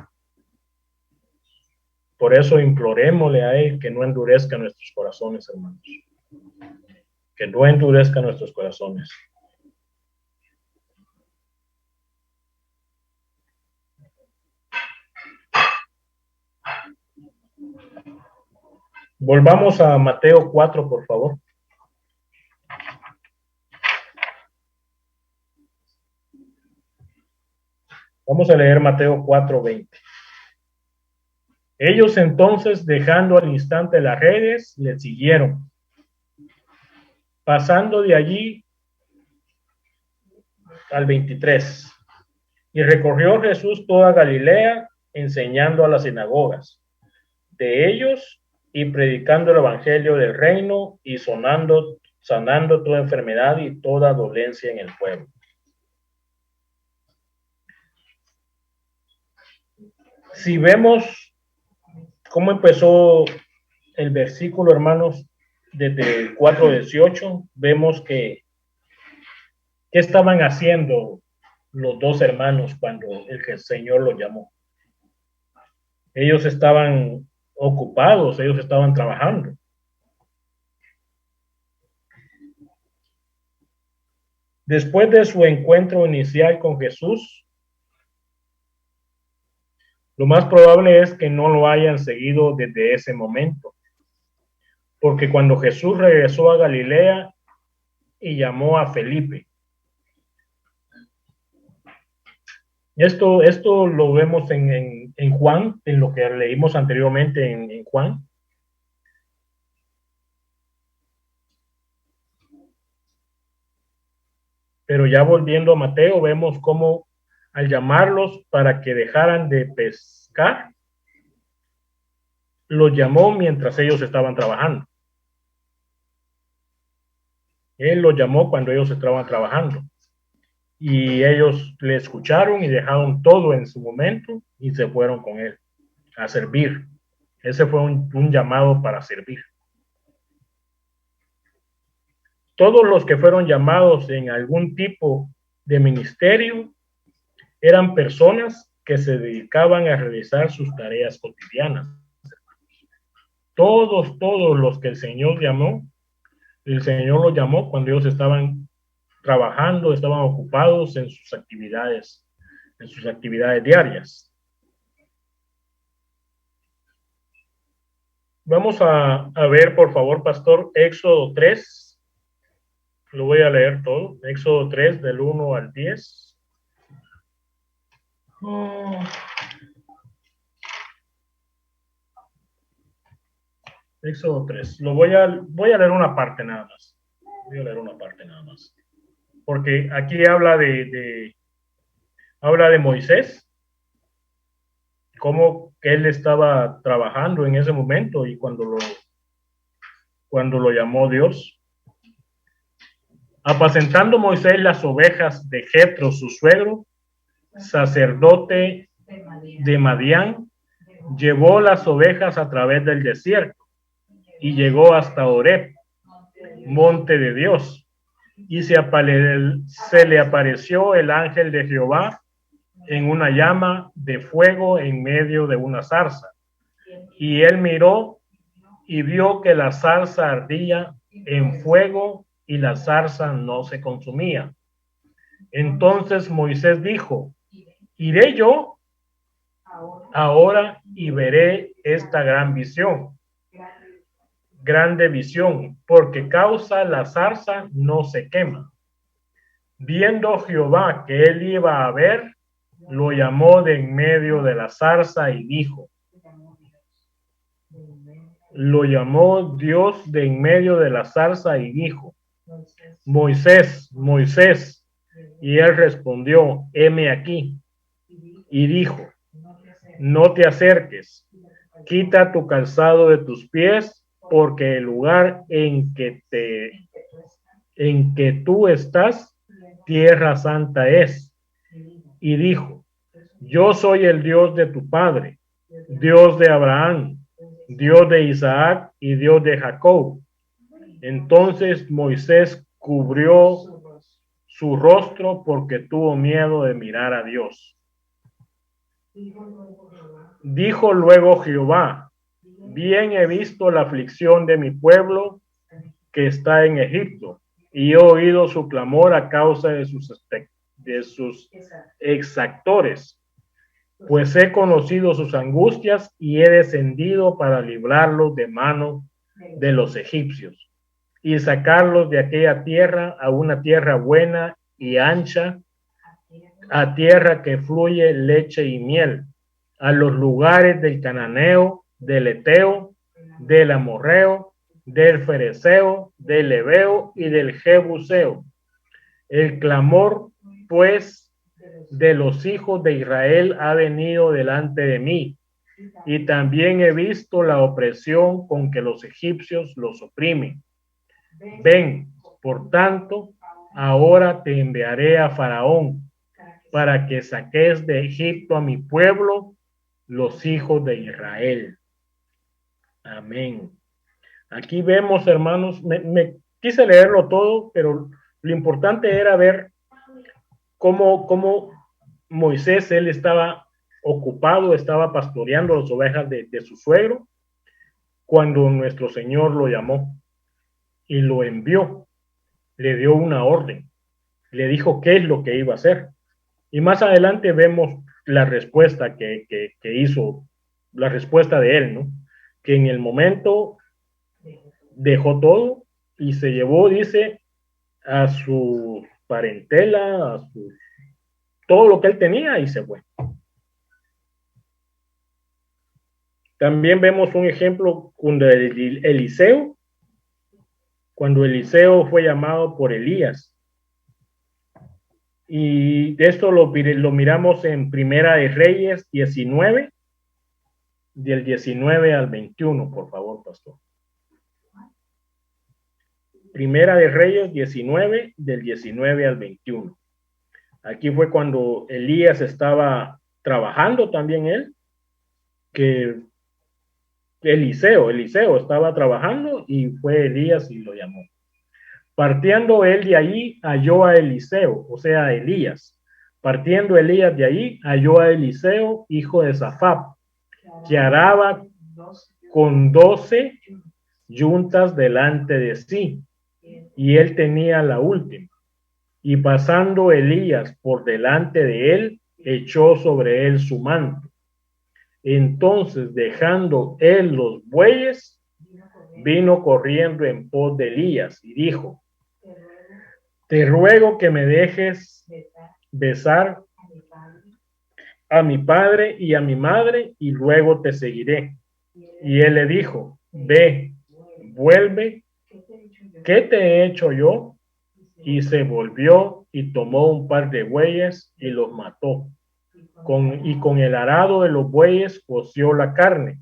Por eso implorémosle a Él que no endurezca nuestros corazones, hermanos. Que no endurezca nuestros corazones. Volvamos a Mateo 4, por favor. Vamos a leer Mateo 4:20. Ellos entonces, dejando al instante las redes, le siguieron. Pasando de allí al 23. Y recorrió Jesús toda Galilea, enseñando a las sinagogas de ellos y predicando el evangelio del reino y sanando toda enfermedad y toda dolencia en el pueblo. Si vemos cómo empezó el versículo, hermanos, desde el 4:18, vemos que ¿qué estaban haciendo los dos hermanos cuando el Señor los llamó? Ellos estaban ocupados, ellos estaban trabajando. Después de su encuentro inicial con Jesús, lo más probable es que no lo hayan seguido desde ese momento, porque cuando Jesús regresó a Galilea y llamó a Felipe, esto lo vemos en Juan, en lo que leímos anteriormente en Juan. Pero ya volviendo a Mateo, vemos cómo al llamarlos para que dejaran de pescar, los llamó mientras ellos estaban trabajando. Él los llamó cuando ellos estaban trabajando. Y ellos le escucharon y dejaron todo en su momento y se fueron con él a servir. Ese fue un llamado para servir. Todos los que fueron llamados en algún tipo de ministerio eran personas que se dedicaban a realizar sus tareas cotidianas. Todos los que el Señor los llamó cuando ellos estaban trabajando, estaban ocupados en sus actividades diarias. Vamos a ver, por favor, pastor, Éxodo 3. Lo voy a leer todo. Éxodo 3, del 1 al 10. Éxodo 3. Voy a leer una parte nada más. Porque aquí habla de Moisés, cómo que él estaba trabajando en ese momento y cuando lo llamó Dios. Apacentando Moisés las ovejas de Jetro, su suegro, sacerdote de Madián, llevó las ovejas a través del desierto y llegó hasta Horeb, monte de Dios, y se le apareció el ángel de Jehová en una llama de fuego en medio de una zarza. Y él miró y vio que la zarza ardía en fuego y la zarza no se consumía. Entonces Moisés dijo: iré yo ahora y veré esta grande visión, porque causa la zarza no se quema. Viendo Jehová que él iba a ver, lo llamó de en medio de la zarza y dijo: lo llamó Dios de en medio de la zarza y dijo: Moisés, Moisés. Y él respondió: heme aquí. Y dijo: no te acerques, quita tu calzado de tus pies, porque el lugar en que tú estás, tierra santa es. Y dijo: yo soy el Dios de tu padre, Dios de Abraham, Dios de Isaac y Dios de Jacob. Entonces Moisés cubrió su rostro porque tuvo miedo de mirar a Dios. Dijo luego Jehová: bien he visto la aflicción de mi pueblo que está en Egipto, y he oído su clamor a causa de sus exactores, pues he conocido sus angustias y he descendido para librarlos de mano de los egipcios y sacarlos de aquella tierra a una tierra buena y ancha, a tierra que fluye leche y miel, a los lugares del cananeo, del eteo, del amorreo, del fereceo, del heveo y del jebuseo. El clamor, pues, de los hijos de Israel ha venido delante de mí, y también he visto la opresión con que los egipcios los oprimen. Ven, por tanto, ahora te enviaré a Faraón para que saques de Egipto a mi pueblo, los hijos de Israel. Amén. Aquí vemos, hermanos, me quise leerlo todo, pero lo importante era ver cómo Moisés, él estaba ocupado, estaba pastoreando las ovejas de su suegro, cuando nuestro Señor lo llamó y lo envió, le dio una orden, le dijo qué es lo que iba a hacer. Y más adelante vemos la respuesta que hizo, la respuesta de él, ¿no? Que en el momento dejó todo y se llevó, dice, a su parentela, todo lo que él tenía y se fue. También vemos un ejemplo cuando Eliseo fue llamado por Elías. Y esto lo miramos en Primera de Reyes 19, del 19 al 21, por favor, pastor. Primera de Reyes 19, del 19 al 21. Aquí fue cuando Elías estaba trabajando también él, que Eliseo estaba trabajando y fue Elías y lo llamó. Partiendo él de ahí, halló a Eliseo, o sea, a Elías. Partiendo Elías de ahí, halló a Eliseo, hijo de Safat, que araba con 12 yuntas delante de sí, y él tenía la última. Y pasando Elías por delante de él, echó sobre él su manto. Entonces, dejando él los bueyes, vino corriendo en pos de Elías y dijo: te ruego que me dejes besar a mi padre y a mi madre, y luego te seguiré. Y él le dijo: ve, vuelve, ¿qué te he hecho yo? Y se volvió y tomó un par de bueyes y los mató. Con el arado de los bueyes coció la carne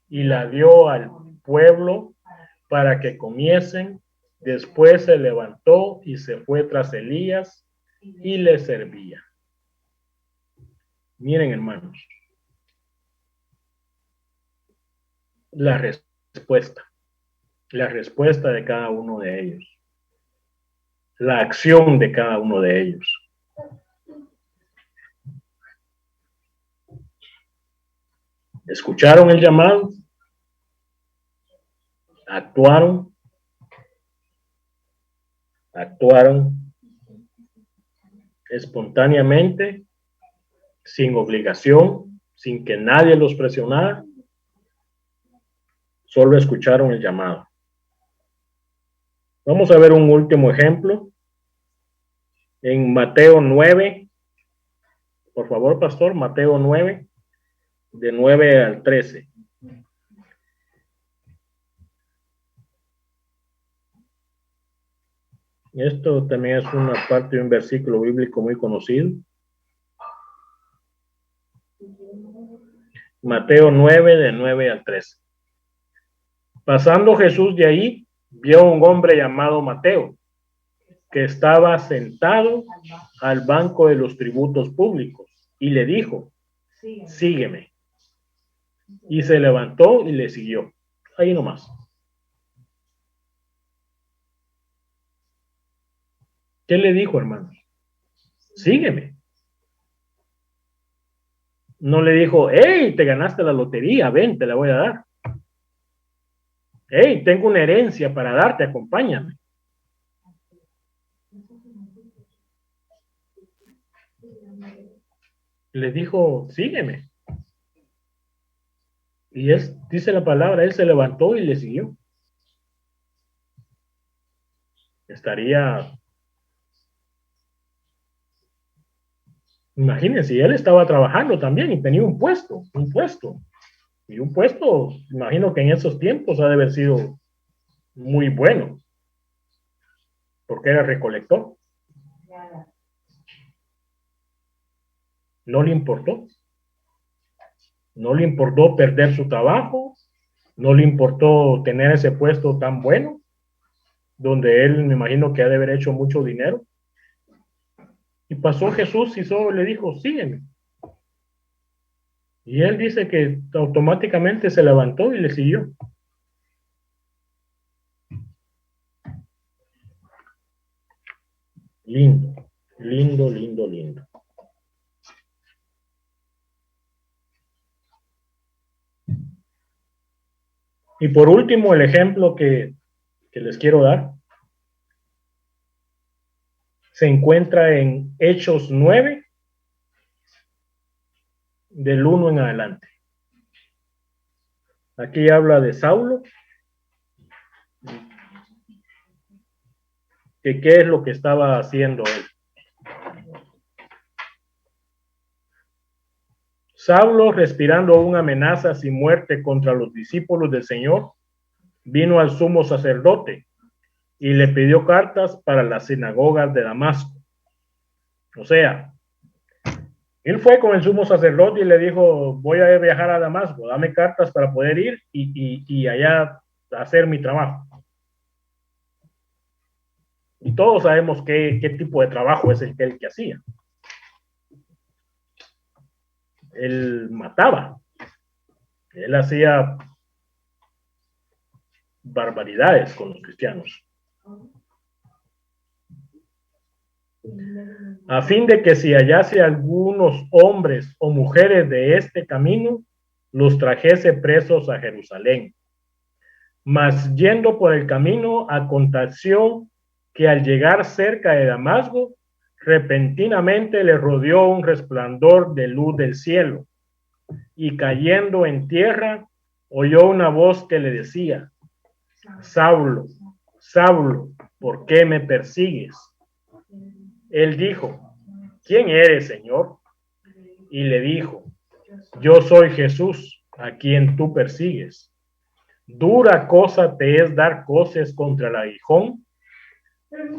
y la dio al pueblo para que comiesen. Después se levantó y se fue tras Elías y le servía. Miren, hermanos, la respuesta de cada uno de ellos, la acción de cada uno de ellos. Escucharon el llamado, actuaron espontáneamente, sin obligación, sin que nadie los presionara, solo escucharon el llamado. Vamos a ver un último ejemplo en Mateo 9, por favor, pastor, Mateo 9, de 9 al 13. Esto también es una parte de un versículo bíblico muy conocido. Mateo 9, de 9 al 13. Pasando Jesús de ahí, vio a un hombre llamado Mateo, que estaba sentado al banco de los tributos públicos, y le dijo, sígueme. Y se levantó y le siguió. Ahí nomás. ¿Qué le dijo, hermanos? Sígueme. No le dijo, hey, te ganaste la lotería, ven, te la voy a dar. Hey, tengo una herencia para darte, acompáñame. Le dijo, sígueme. Y dice la palabra, él se levantó y le siguió. Estaría, imagínense, él estaba trabajando también y tenía un puesto. Y un puesto, imagino que en esos tiempos ha de haber sido muy bueno, porque era recolector. No le importó. No le importó perder su trabajo, no le importó tener ese puesto tan bueno, donde él me imagino que ha de haber hecho mucho dinero. Y pasó Jesús y solo le dijo, sígueme. Y él dice que automáticamente se levantó y le siguió. Lindo, lindo, lindo, lindo. Y por último, el ejemplo que les quiero dar se encuentra en Hechos 9, del 1 en adelante. Aquí habla de Saulo, que qué es lo que estaba haciendo él. Saulo, respirando una amenaza sin muerte contra los discípulos del Señor, vino al sumo sacerdote y le pidió cartas para las sinagogas de Damasco. O sea, él fue con el sumo sacerdote y le dijo, voy a viajar a Damasco, dame cartas para poder ir y allá hacer mi trabajo. Y todos sabemos qué tipo de trabajo es el que hacía. Él mataba, él hacía barbaridades con los cristianos, a fin de que si hallase algunos hombres o mujeres de este camino, los trajese presos a Jerusalén. Mas yendo por el camino, aconteció que al llegar cerca de Damasco, repentinamente le rodeó un resplandor de luz del cielo, y cayendo en tierra, oyó una voz que le decía, Saulo, Saulo, ¿por qué me persigues? Él dijo, ¿quién eres, Señor? Y le dijo, yo soy Jesús, a quien tú persigues. Dura cosa te es dar coces contra el aguijón.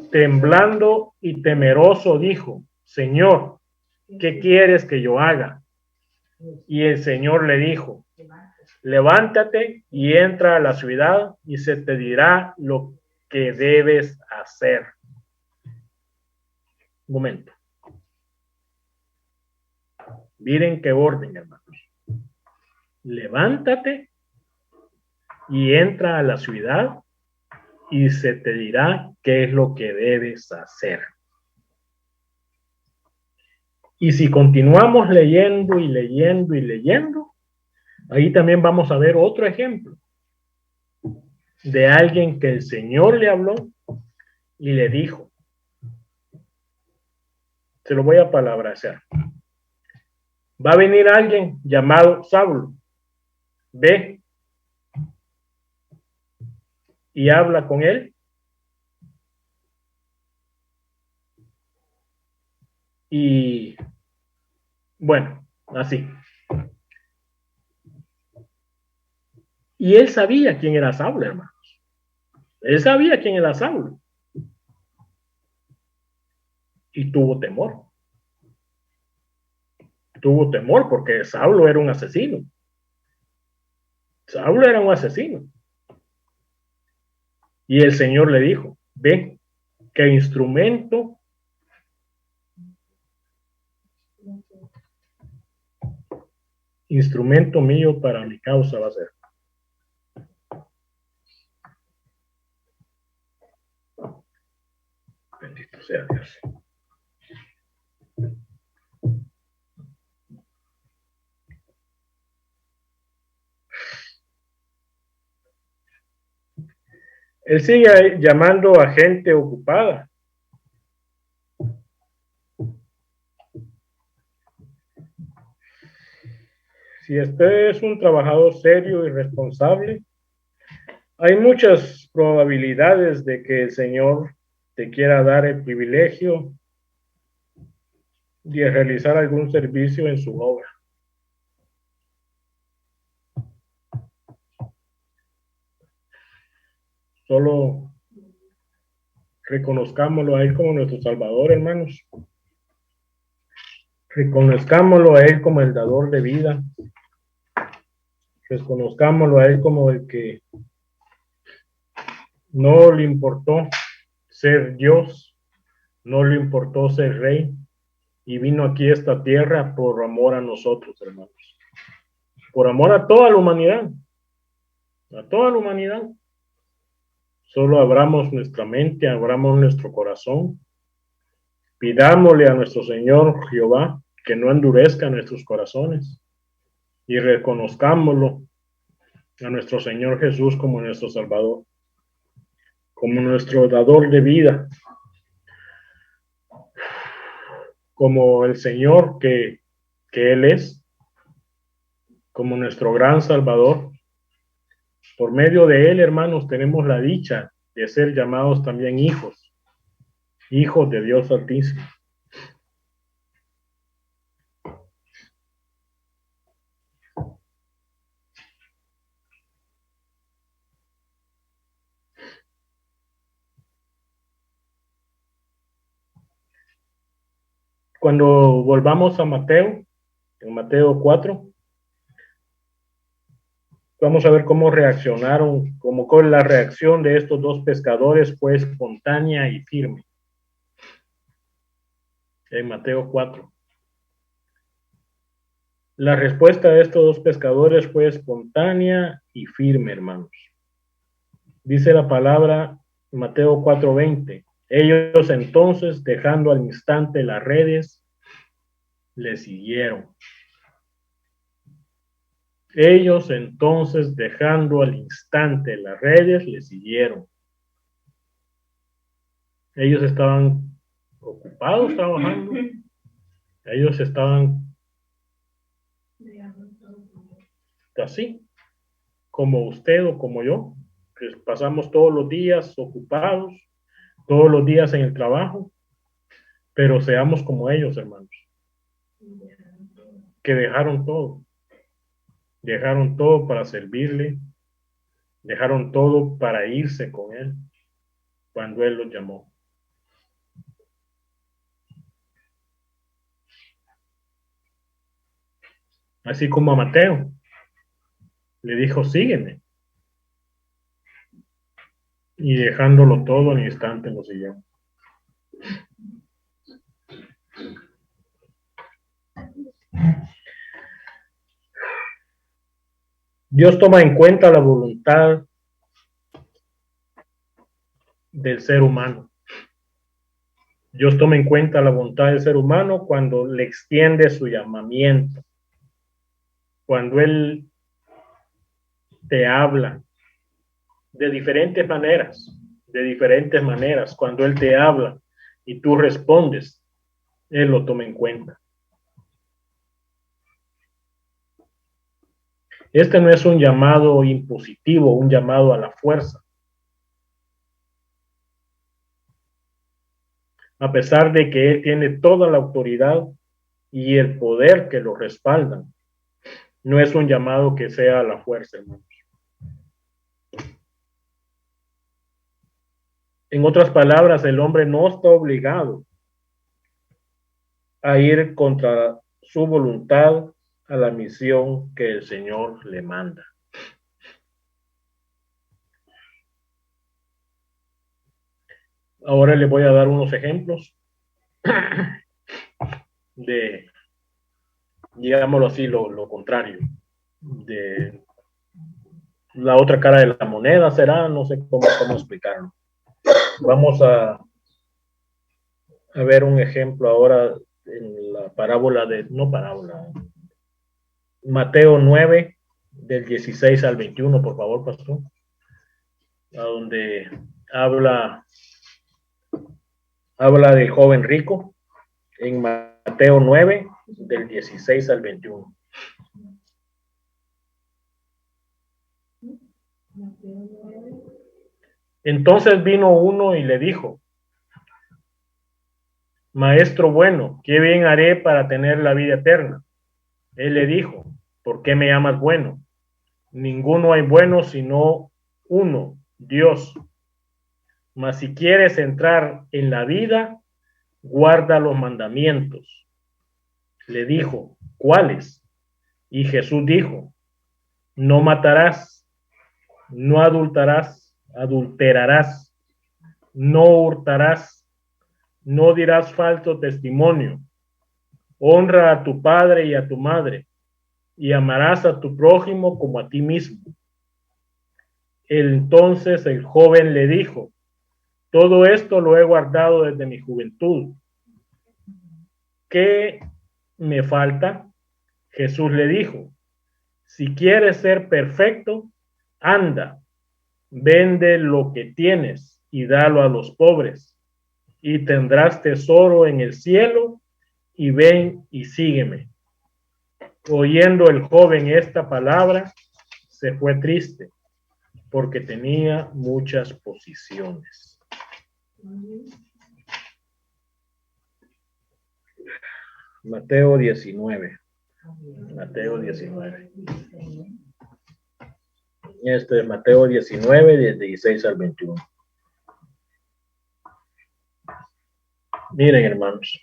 Temblando y temeroso dijo, Señor, ¿qué quieres que yo haga? Y el Señor le dijo, levántate y entra a la ciudad y se te dirá lo que debes hacer. Un momento. Miren qué orden, hermanos. Levántate y entra a la ciudad y se te dirá qué es lo que debes hacer. Y si continuamos leyendo y leyendo y leyendo, ahí también vamos a ver otro ejemplo de alguien que el Señor le habló y le dijo, se lo voy a parafrasear. Va a venir alguien llamado Saulo, ve y habla con él y bueno, así. Y él sabía quién era Saulo, hermanos. Él sabía quién era Saulo. y tuvo temor. Tuvo temor porque Saulo era un asesino. Saulo era un asesino. Y el Señor le dijo, ve, que instrumento mío para mi causa va a ser. Bendito sea Dios. Él sigue llamando a gente ocupada. Si usted es un trabajador serio y responsable, hay muchas probabilidades de que el Señor te quiera dar el privilegio de realizar algún servicio en su obra. Solo reconozcámoslo a Él como nuestro Salvador, hermanos. Reconozcámoslo a Él como el dador de vida. Reconozcámoslo a Él como el que no le importó ser Dios, no le importó ser rey, y vino aquí a esta tierra por amor a nosotros, hermanos. Por amor a toda la humanidad. A toda la humanidad. Solo abramos nuestra mente, abramos nuestro corazón. Pidámosle a nuestro Señor Jehová que no endurezca nuestros corazones y reconozcámoslo a nuestro Señor Jesús como nuestro Salvador, como nuestro dador de vida, como el Señor que Él es, como nuestro gran Salvador. Por medio de Él, hermanos, tenemos la dicha de ser llamados también hijos, hijos de Dios Altísimo. Cuando volvamos a Mateo, en Mateo 4, vamos a ver cómo reaccionaron, cómo con la reacción de estos dos pescadores fue espontánea y firme. En Mateo 4. La respuesta de estos dos pescadores fue espontánea y firme, hermanos. Dice la palabra Mateo 4:20. Ellos entonces, dejando al instante las redes, le siguieron. Ellos entonces, dejando al instante las redes, le siguieron. Ellos estaban ocupados trabajando. Ellos estaban así, como usted o como yo, que pasamos todos los días ocupados, todos los días en el trabajo, pero seamos como ellos, hermanos, que dejaron todo para servirle, dejaron todo para irse con Él cuando Él los llamó. Así como a Mateo le dijo, sígueme, y dejándolo todo al instante lo siguió. Dios toma en cuenta la voluntad del ser humano. Dios toma en cuenta la voluntad del ser humano cuando le extiende su llamamiento, cuando Él te habla de diferentes maneras, cuando Él te habla y tú respondes, Él lo toma en cuenta. Este no es un llamado impositivo, un llamado a la fuerza. A pesar de que Él tiene toda la autoridad y el poder que lo respaldan, no es un llamado que sea a la fuerza, hermanos. En otras palabras, el hombre no está obligado a ir contra su voluntad a la misión que el Señor le manda. Ahora les voy a dar unos ejemplos de, digámoslo así, lo contrario, de la otra cara de la moneda será, no sé cómo explicarlo. Vamos a ver un ejemplo ahora en la parábola no parábola, Mateo 9, del 16 al 21, por favor, pastor, a donde habla del joven rico, en Mateo 9, del 16 al 21. Entonces vino uno y le dijo: Maestro bueno, ¿qué bien haré para tener la vida eterna? Él le dijo: ¿por qué me llamas bueno? Ninguno hay bueno sino uno, Dios. Mas si quieres entrar en la vida, guarda los mandamientos. Le dijo: ¿cuáles? Y Jesús dijo: no matarás, no adulterarás, no hurtarás, no dirás falso testimonio, honra a tu padre y a tu madre, y amarás a tu prójimo como a ti mismo. Entonces el joven le dijo: todo esto lo he guardado desde mi juventud. ¿Qué me falta? Jesús le dijo: si quieres ser perfecto, anda, vende lo que tienes y dalo a los pobres, y tendrás tesoro en el cielo, y ven y sígueme. Oyendo el joven esta palabra, se fue triste, porque tenía muchas posesiones. Mateo 19. Mateo 19. Este es Mateo 19, del 16 al 21. Miren, hermanos.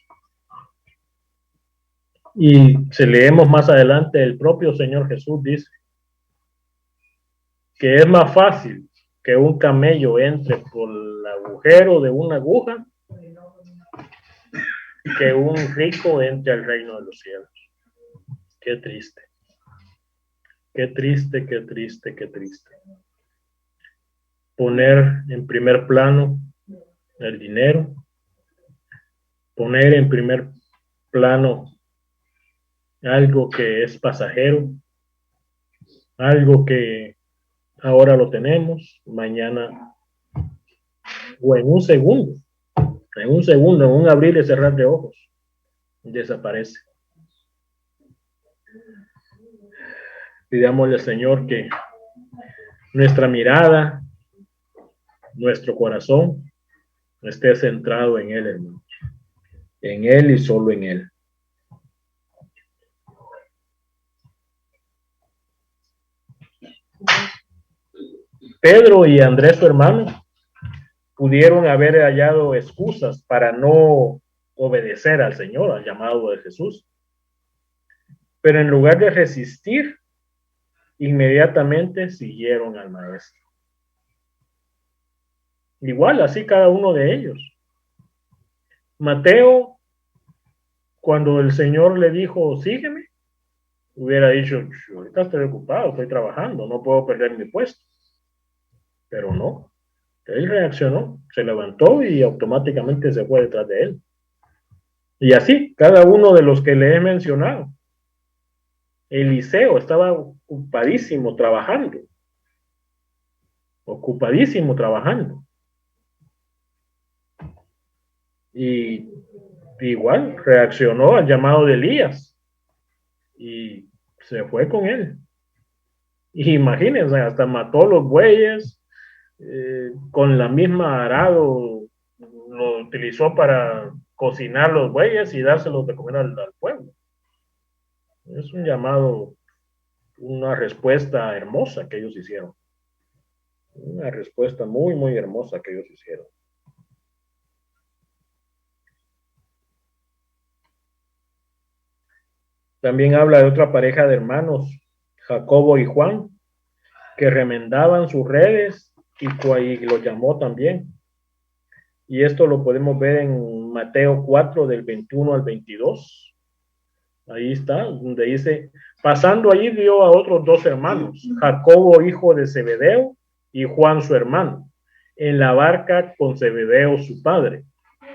Y si leemos más adelante, el propio Señor Jesús dice que es más fácil que un camello entre por el agujero de una aguja que un rico entre al reino de los cielos. Qué triste. Qué triste, qué triste, qué triste. Poner en primer plano el dinero, poner en primer plano algo que es pasajero, algo que ahora lo tenemos, mañana o en un segundo, en un abrir y cerrar de ojos, desaparece. Pidámosle al Señor que nuestra mirada, nuestro corazón esté centrado en Él, hermano. En Él y solo en Él. Pedro y Andrés, su hermano, pudieron haber hallado excusas para no obedecer al Señor, al llamado de Jesús. Pero en lugar de resistir, inmediatamente siguieron al maestro. Igual, así cada uno de ellos. Mateo, cuando el Señor le dijo, sígueme, hubiera dicho, ahorita estoy ocupado, estoy trabajando, no puedo perder mi puesto. Pero no, él reaccionó, se levantó y automáticamente se fue detrás de él. Y así, cada uno de los que le he mencionado. Eliseo estaba ocupadísimo trabajando. Y igual reaccionó al llamado de Elías y se fue con él. Y imagínense, hasta mató los bueyes, con la misma arado lo utilizó para cocinar los bueyes y dárselos de comer al pueblo. Es un llamado, una respuesta hermosa que ellos hicieron. Una respuesta muy, muy hermosa que ellos hicieron. También habla de otra pareja de hermanos, Jacobo y Juan, que remendaban sus redes y lo llamó también. Y esto lo podemos ver en Mateo 4, del 21 al 22. Ahí está, donde dice, pasando allí vio a otros dos hermanos, Jacobo hijo de Zebedeo y Juan su hermano, en la barca con Zebedeo su padre,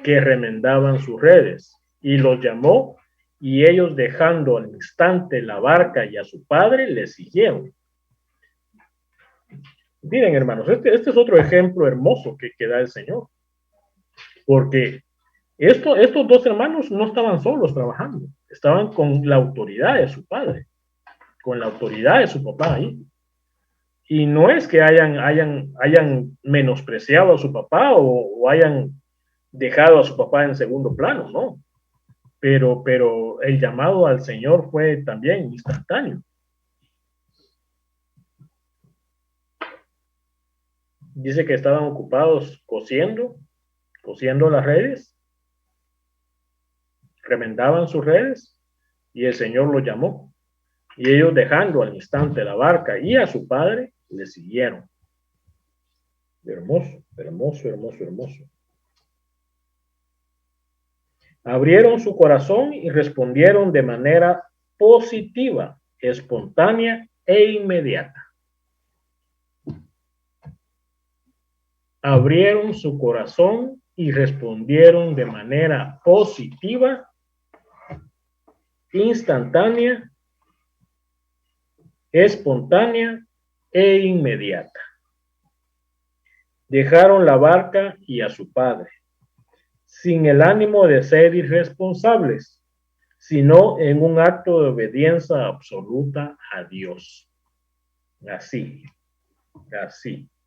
que remendaban sus redes, y los llamó, y ellos dejando al instante la barca y a su padre, le siguieron. Miren, hermanos, este es otro ejemplo hermoso que da el Señor, porque estos dos hermanos no estaban solos trabajando, estaban con la autoridad de su padre, con la autoridad de su papá ahí. Y no es que hayan menospreciado a su papá o hayan dejado a su papá en segundo plano, no. Pero el llamado al Señor fue también instantáneo. Dice que estaban ocupados cosiendo las redes, remendaban sus redes y el Señor los llamó. Y ellos, dejando al instante la barca y a su padre, le siguieron. Hermoso, hermoso, hermoso, hermoso. Abrieron su corazón y respondieron de manera positiva, espontánea e inmediata. Abrieron su corazón y respondieron de manera positiva, instantánea, espontánea e inmediata. Dejaron la barca y a su padre, sin el ánimo de ser irresponsables, sino en un acto de obediencia absoluta a Dios. Así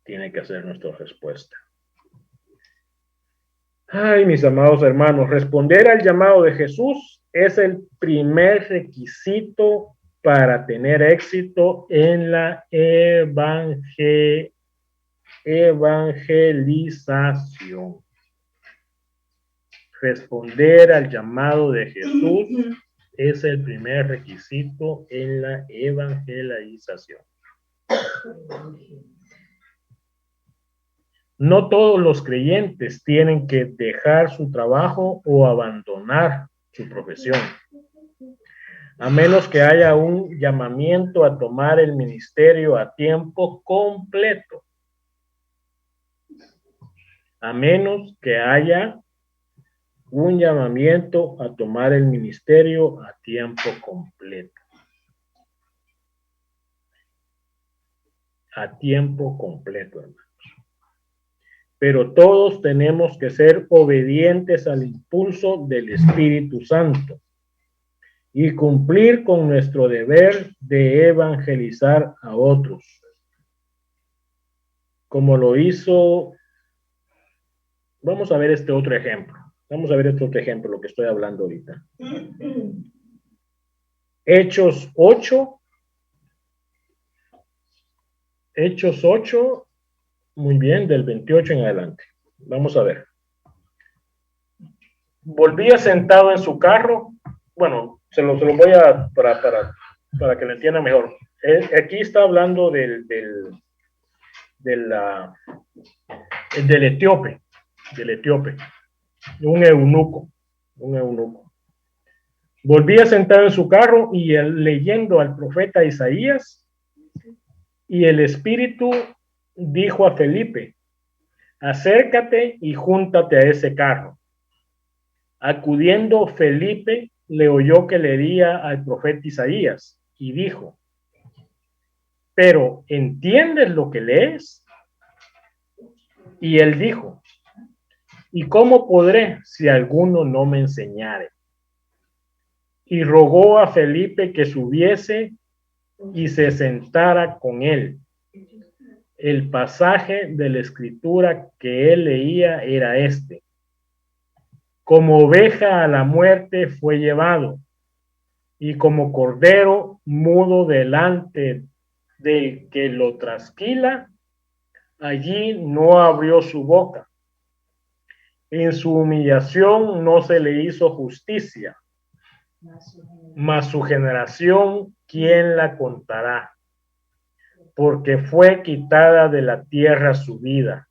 tiene que ser nuestra respuesta. Ay, mis amados hermanos, responder al llamado de Jesús es el primer requisito para tener éxito en la evangelización. Responder al llamado de Jesús es el primer requisito en la evangelización. No todos los creyentes tienen que dejar su trabajo o abandonar su profesión, a menos que haya un llamamiento a tomar el ministerio a tiempo completo. A menos que haya un llamamiento a tomar el ministerio a tiempo completo. A tiempo completo, hermanos. Pero todos tenemos que ser obedientes al impulso del Espíritu Santo y cumplir con nuestro deber de evangelizar a otros, como lo hizo. Vamos a ver este otro ejemplo. Lo que estoy hablando ahorita. Hechos 8, muy bien, del 28 en adelante. Vamos a ver. Volvía sentado en su carro. Bueno, se lo voy a, para que lo entiendan mejor. Aquí está hablando del etíope, un eunuco. Volvía sentado en su carro y leyendo al profeta Isaías, y el Espíritu dijo a Felipe: acércate y júntate a ese carro. Acudiendo Felipe, le oyó que leía al profeta Isaías y dijo: ¿pero entiendes lo que lees? Y él dijo: ¿y cómo podré si alguno no me enseñare? Y rogó a Felipe que subiese y se sentara con él. El pasaje de la escritura que él leía era este: como oveja a la muerte fue llevado, y como cordero mudo delante del que lo trasquila, allí no abrió su boca. En su humillación no se le hizo justicia. mas su generación, ¿quién la contará? Porque fue quitada de la tierra su vida.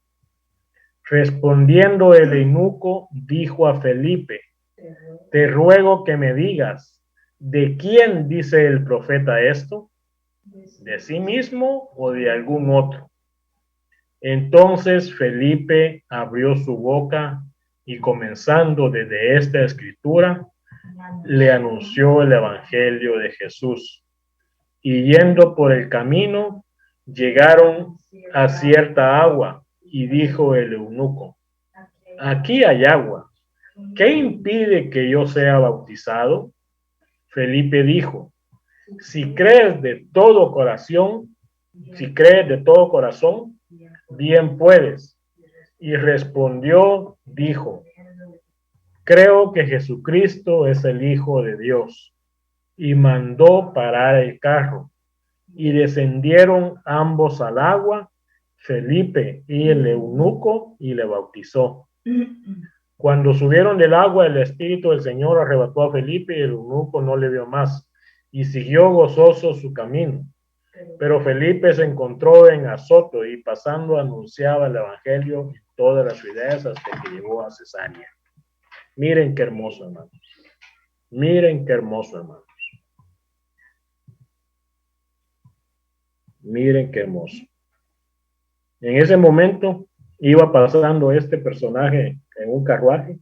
Respondiendo el eunuco, dijo a Felipe: te ruego que me digas, ¿de quién dice el profeta esto? ¿De sí mismo o de algún otro? Entonces Felipe abrió su boca y, comenzando desde esta escritura, le anunció el evangelio de Jesús. Y yendo por el camino, llegaron a cierta agua, y dijo el eunuco: aquí hay agua, ¿qué impide que yo sea bautizado? Felipe dijo: si crees de todo corazón, si crees de todo corazón, bien puedes. Y respondió, dijo: creo que Jesucristo es el Hijo de Dios. Y mandó parar el carro. Y descendieron ambos al agua, Felipe y el eunuco, y le bautizó. Cuando subieron del agua, el Espíritu del Señor arrebató a Felipe, y el eunuco no le vio más, y siguió gozoso su camino. Pero Felipe se encontró en Azoto, y pasando anunciaba el evangelio en todas las ciudades hasta que llegó a Cesarea. Miren qué hermoso, hermanos. Miren qué hermoso, hermanos. Miren qué hermoso. En ese momento iba pasando este personaje en un carruaje,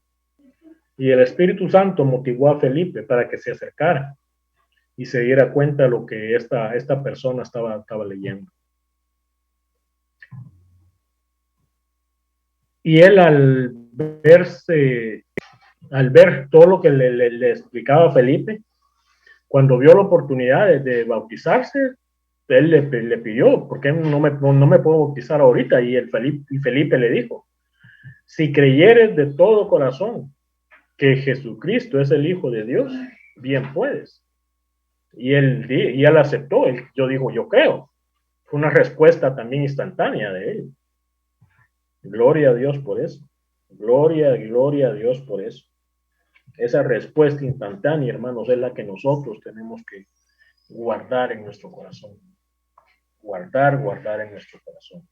y el Espíritu Santo motivó a Felipe para que se acercara y se diera cuenta de lo que esta persona estaba leyendo. Y él, al ver todo lo que le explicaba a Felipe, cuando vio la oportunidad de bautizarse, él le pidió: ¿por qué no me puedo bautizar ahorita? Y Felipe le dijo: si creyeres de todo corazón que Jesucristo es el Hijo de Dios, bien puedes. Y él aceptó. Yo digo: yo creo. Fue una respuesta también instantánea de él. Gloria a Dios por eso. Gloria a Dios por eso. Esa respuesta instantánea, hermanos, es la que nosotros tenemos que guardar en nuestro corazón. Guardar en nuestro corazón.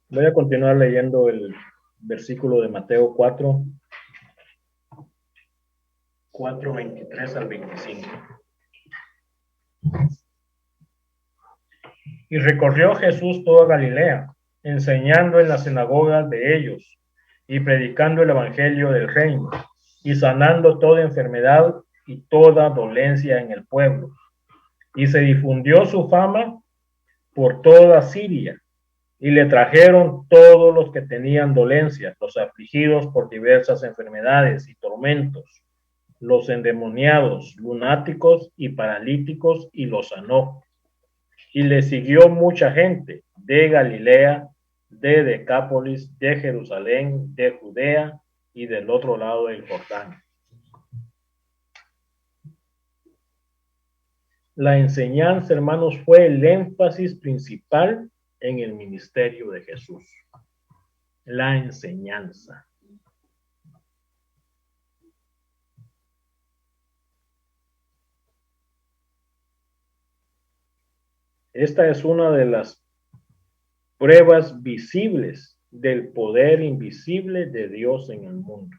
Voy a continuar leyendo el versículo de Mateo 4:23 al 25. Y recorrió Jesús toda Galilea, enseñando en las sinagogas de ellos y predicando el evangelio del reino, y sanando toda enfermedad y toda dolencia en el pueblo. Y se difundió su fama por toda Siria, y le trajeron todos los que tenían dolencias, los afligidos por diversas enfermedades y tormentos, los endemoniados, lunáticos y paralíticos, y los sanó. Y le siguió mucha gente de Galilea, de Decápolis, de Jerusalén, de Judea y del otro lado del Jordán. La enseñanza, hermanos, fue el énfasis principal en el ministerio de Jesús. La enseñanza. Esta es una de las pruebas visibles del poder invisible de Dios en el mundo.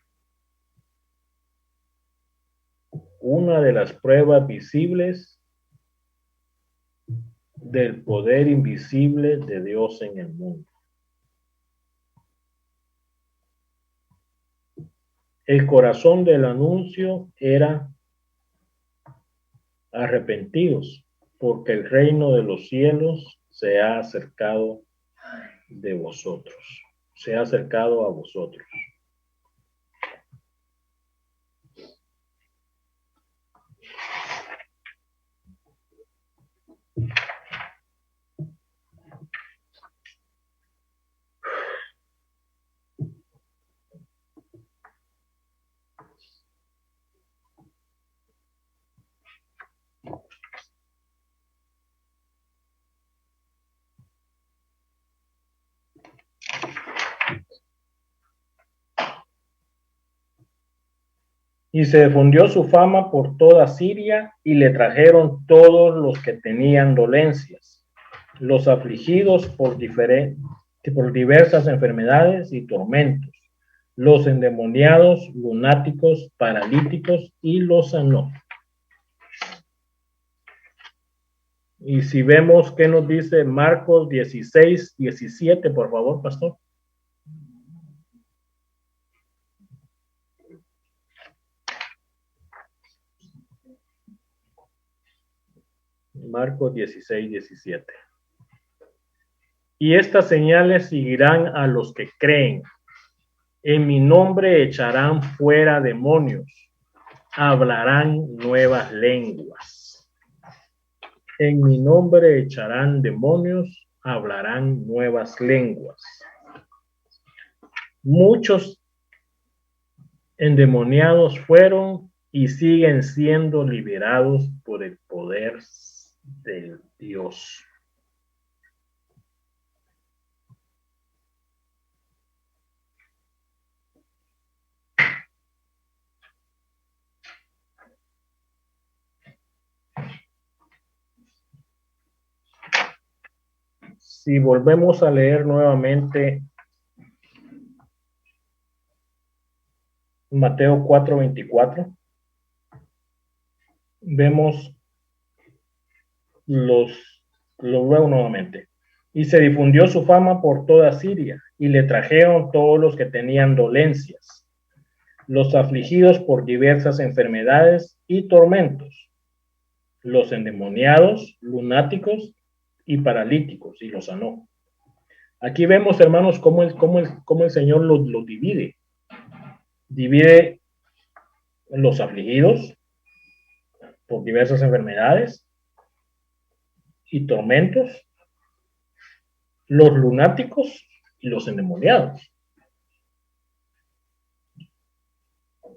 Una de las pruebas visibles del poder invisible de Dios en el mundo. El corazón del anuncio era: arrepentidos, porque el reino de los cielos se ha acercado de vosotros. Se ha acercado a vosotros. Y se difundió su fama por toda Siria y le trajeron todos los que tenían dolencias, los afligidos por diversas enfermedades y tormentos, los endemoniados, lunáticos, paralíticos, y los sanó. Y si vemos qué nos dice Marcos 16, 17, por favor, pastor. Marcos 16, 17. Y estas señales seguirán a los que creen. En mi nombre echarán fuera demonios, hablarán nuevas lenguas. En mi nombre echarán demonios, hablarán nuevas lenguas. Muchos endemoniados fueron y siguen siendo liberados por el poder del Dios. Si volvemos a leer nuevamente Mateo 4:24, vemos lo luego nuevamente. Y se difundió su fama por toda Siria, y le trajeron todos los que tenían dolencias, los afligidos por diversas enfermedades y tormentos, los endemoniados, lunáticos y paralíticos, y los sanó. Aquí vemos, hermanos, cómo el Señor los divide. Divide los afligidos por diversas enfermedades y tormentos, los lunáticos y los endemoniados.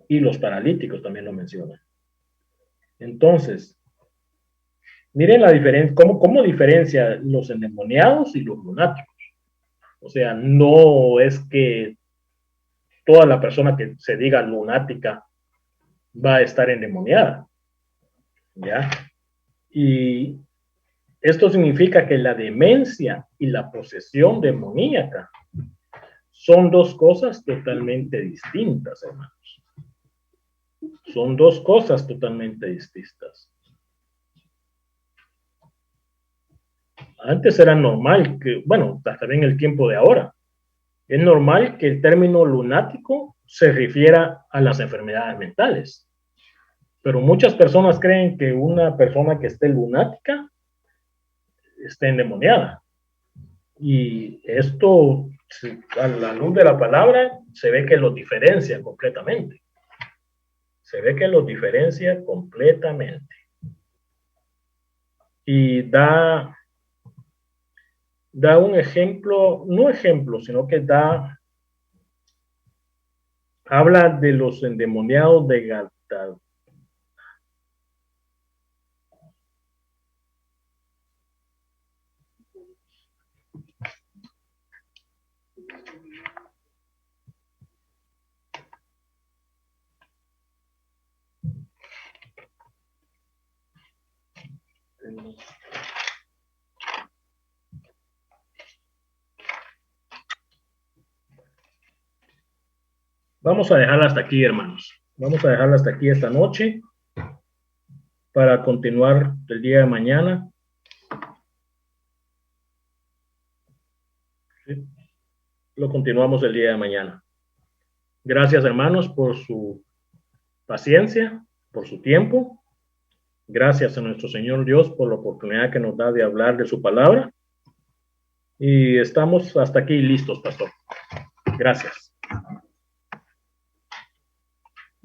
Y los paralíticos también lo menciona. Entonces, miren la diferencia, cómo diferencia los endemoniados y los lunáticos. O sea, no es que toda la persona que se diga lunática va a estar endemoniada. ¿Ya? Y esto significa que la demencia y la posesión demoníaca son dos cosas totalmente distintas, hermanos. Son dos cosas totalmente distintas. Antes era normal que, bueno, hasta en el tiempo de ahora, es normal que el término lunático se refiera a las enfermedades mentales. Pero muchas personas creen que una persona que esté lunática esté endemoniada. Y esto, a la luz de la palabra, se ve que los diferencia completamente. Se ve que los diferencia completamente. Y da un ejemplo, no ejemplo, sino que habla de los endemoniados de Gata. Vamos a dejarla hasta aquí, hermanos. Vamos a dejarla hasta aquí esta noche para continuar el día de mañana. ¿Sí? Lo continuamos el día de mañana. Gracias, hermanos, por su paciencia, por su tiempo. Gracias a nuestro Señor Dios por la oportunidad que nos da de hablar de su palabra. Y estamos hasta aquí listos, pastor. Gracias.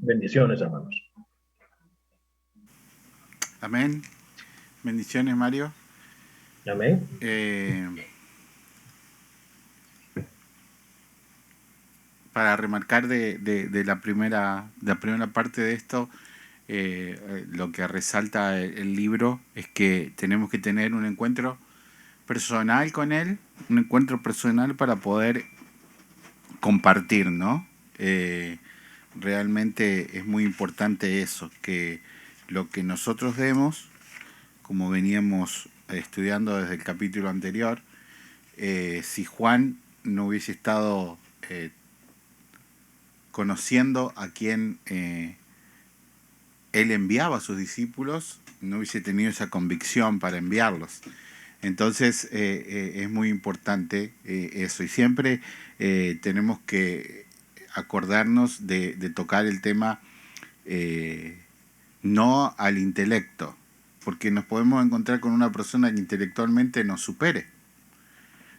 Bendiciones, hermanos. Amén. Bendiciones, Mario. Amén. Para remarcar de la primera parte de esto, lo que resalta el libro es que tenemos que tener un encuentro personal con él, un encuentro personal para poder compartir, ¿no? realmente es muy importante eso, que lo que nosotros vemos, como veníamos estudiando desde el capítulo anterior, si Juan no hubiese estado conociendo a quién él enviaba a sus discípulos, no hubiese tenido esa convicción para enviarlos. Entonces es muy importante eso, y siempre tenemos que acordarnos de tocar el tema no al intelecto, porque nos podemos encontrar con una persona que intelectualmente nos supere.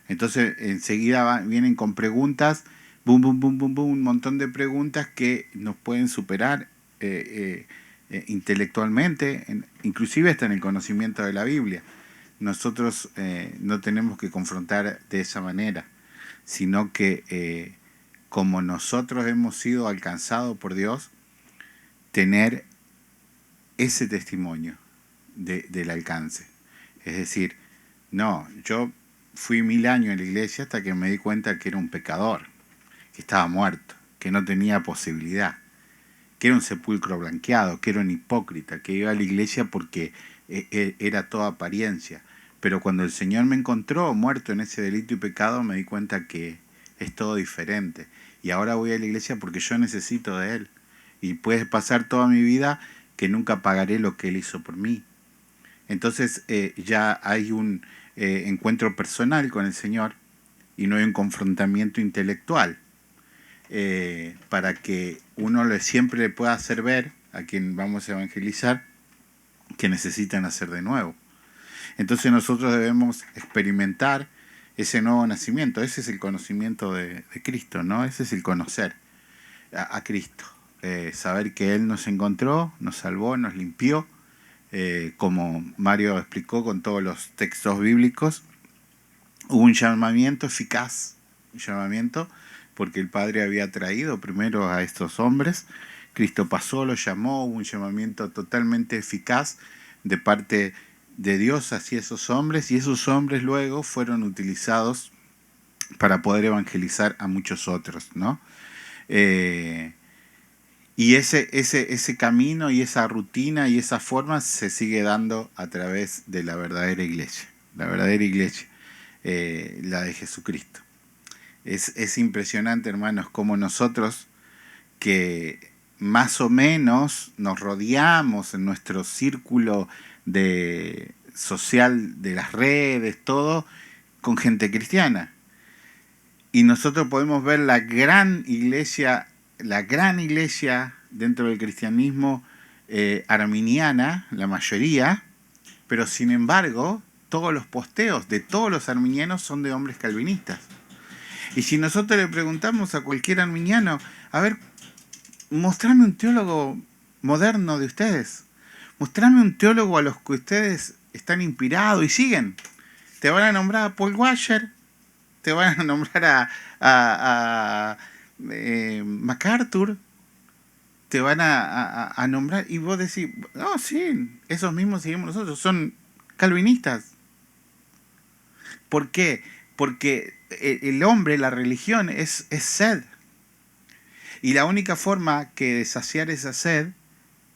Entonces enseguida vienen con preguntas, boom, boom, boom, boom, boom, un montón de preguntas que nos pueden superar intelectualmente, inclusive hasta en el conocimiento de la Biblia. Nosotros no tenemos que confrontar de esa manera, sino que como nosotros hemos sido alcanzados por Dios, tener ese testimonio del alcance. Es decir, no, yo fui 1000 años en la iglesia hasta que me di cuenta que era un pecador, que estaba muerto, que no tenía posibilidad, que era un sepulcro blanqueado, que era un hipócrita, que iba a la iglesia porque era toda apariencia. Pero cuando el Señor me encontró muerto en ese delito y pecado, me di cuenta que es todo diferente. Y ahora voy a la iglesia porque yo necesito de Él. Y puede pasar toda mi vida que nunca pagaré lo que Él hizo por mí. Entonces ya hay un encuentro personal con el Señor y no hay un confrontamiento intelectual. Para que uno siempre le pueda hacer ver a quien vamos a evangelizar que necesitan hacer de nuevo. Entonces nosotros debemos experimentar ese nuevo nacimiento. Ese es el conocimiento de Cristo, ¿no? Ese es el conocer a Cristo. Saber que Él nos encontró, nos salvó, nos limpió, como Mario explicó con todos los textos bíblicos. Hubo un llamamiento eficaz, un llamamiento porque el Padre había traído primero a estos hombres. Cristo pasó, los llamó, hubo un llamamiento totalmente eficaz de parte de Dios hacia esos hombres, y esos hombres luego fueron utilizados para poder evangelizar a muchos otros, ¿no? Y ese camino y esa rutina y esa forma se sigue dando a través de la verdadera iglesia, la de Jesucristo. Es impresionante, hermanos, cómo nosotros, que más o menos nos rodeamos en nuestro círculo social de las redes, todo, con gente cristiana. Y nosotros podemos ver la gran iglesia dentro del cristianismo arminiana, la mayoría, pero sin embargo, todos los posteos de todos los arminianos son de hombres calvinistas. Y si nosotros le preguntamos a cualquier arminiano, a ver, mostrame un teólogo moderno de ustedes, mostrame un teólogo a los que ustedes están inspirados y siguen, te van a nombrar a Paul Washer, te van a nombrar a MacArthur, te van a nombrar, y vos decís, no, sí, esos mismos seguimos nosotros, son calvinistas. ¿Por qué? Porque el hombre, la religión, es sed. Y la única forma que de saciar esa sed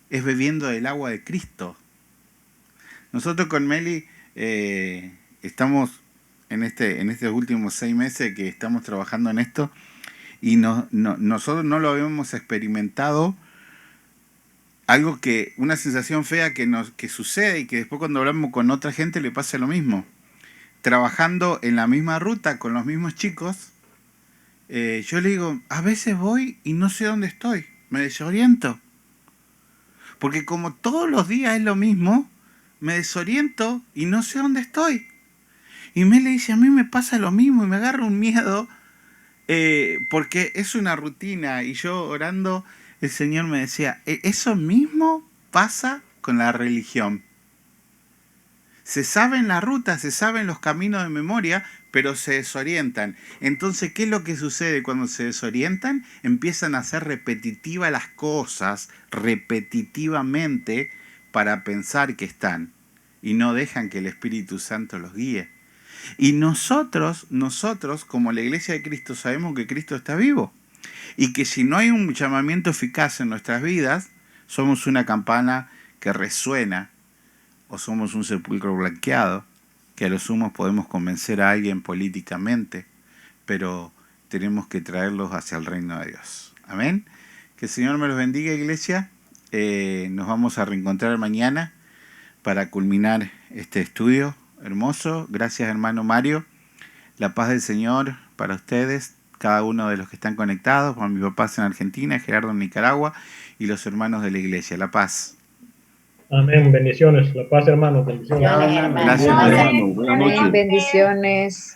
es bebiendo del agua de Cristo. Nosotros con Meli estamos en estos últimos 6 meses que estamos trabajando en esto, y nosotros no lo habíamos experimentado, algo que, una sensación fea que sucede, y que después cuando hablamos con otra gente le pasa lo mismo. Trabajando en la misma ruta con los mismos chicos, yo le digo, a veces voy y no sé dónde estoy, me desoriento. Porque como todos los días es lo mismo, me desoriento y no sé dónde estoy. Y me le dice, a mí me pasa lo mismo y me agarra un miedo, porque es una rutina. Y yo orando, el Señor me decía, eso mismo pasa con la religión. Se saben la ruta, se saben los caminos de memoria, pero se desorientan. Entonces, ¿qué es lo que sucede cuando se desorientan? Empiezan a hacer repetitivas las cosas, repetitivamente, para pensar que están, y no dejan que el Espíritu Santo los guíe. Y nosotros, como la Iglesia de Cristo, sabemos que Cristo está vivo. Y que si no hay un llamamiento eficaz en nuestras vidas, somos una campana que resuena o somos un sepulcro blanqueado, que a lo sumo podemos convencer a alguien políticamente, pero tenemos que traerlos hacia el reino de Dios. Amén. Que el Señor me los bendiga, iglesia. Nos vamos a reencontrar mañana para culminar este estudio hermoso. Gracias, hermano Mario. La paz del Señor para ustedes, cada uno de los que están conectados, para mis papás en Argentina, Gerardo en Nicaragua y los hermanos de la iglesia. La paz. Amén. Bendiciones. La paz, hermanos. Bendiciones. Bendiciones, hermano. Gracias, Amén. hermano. Buenas Amén. noches. Bendiciones.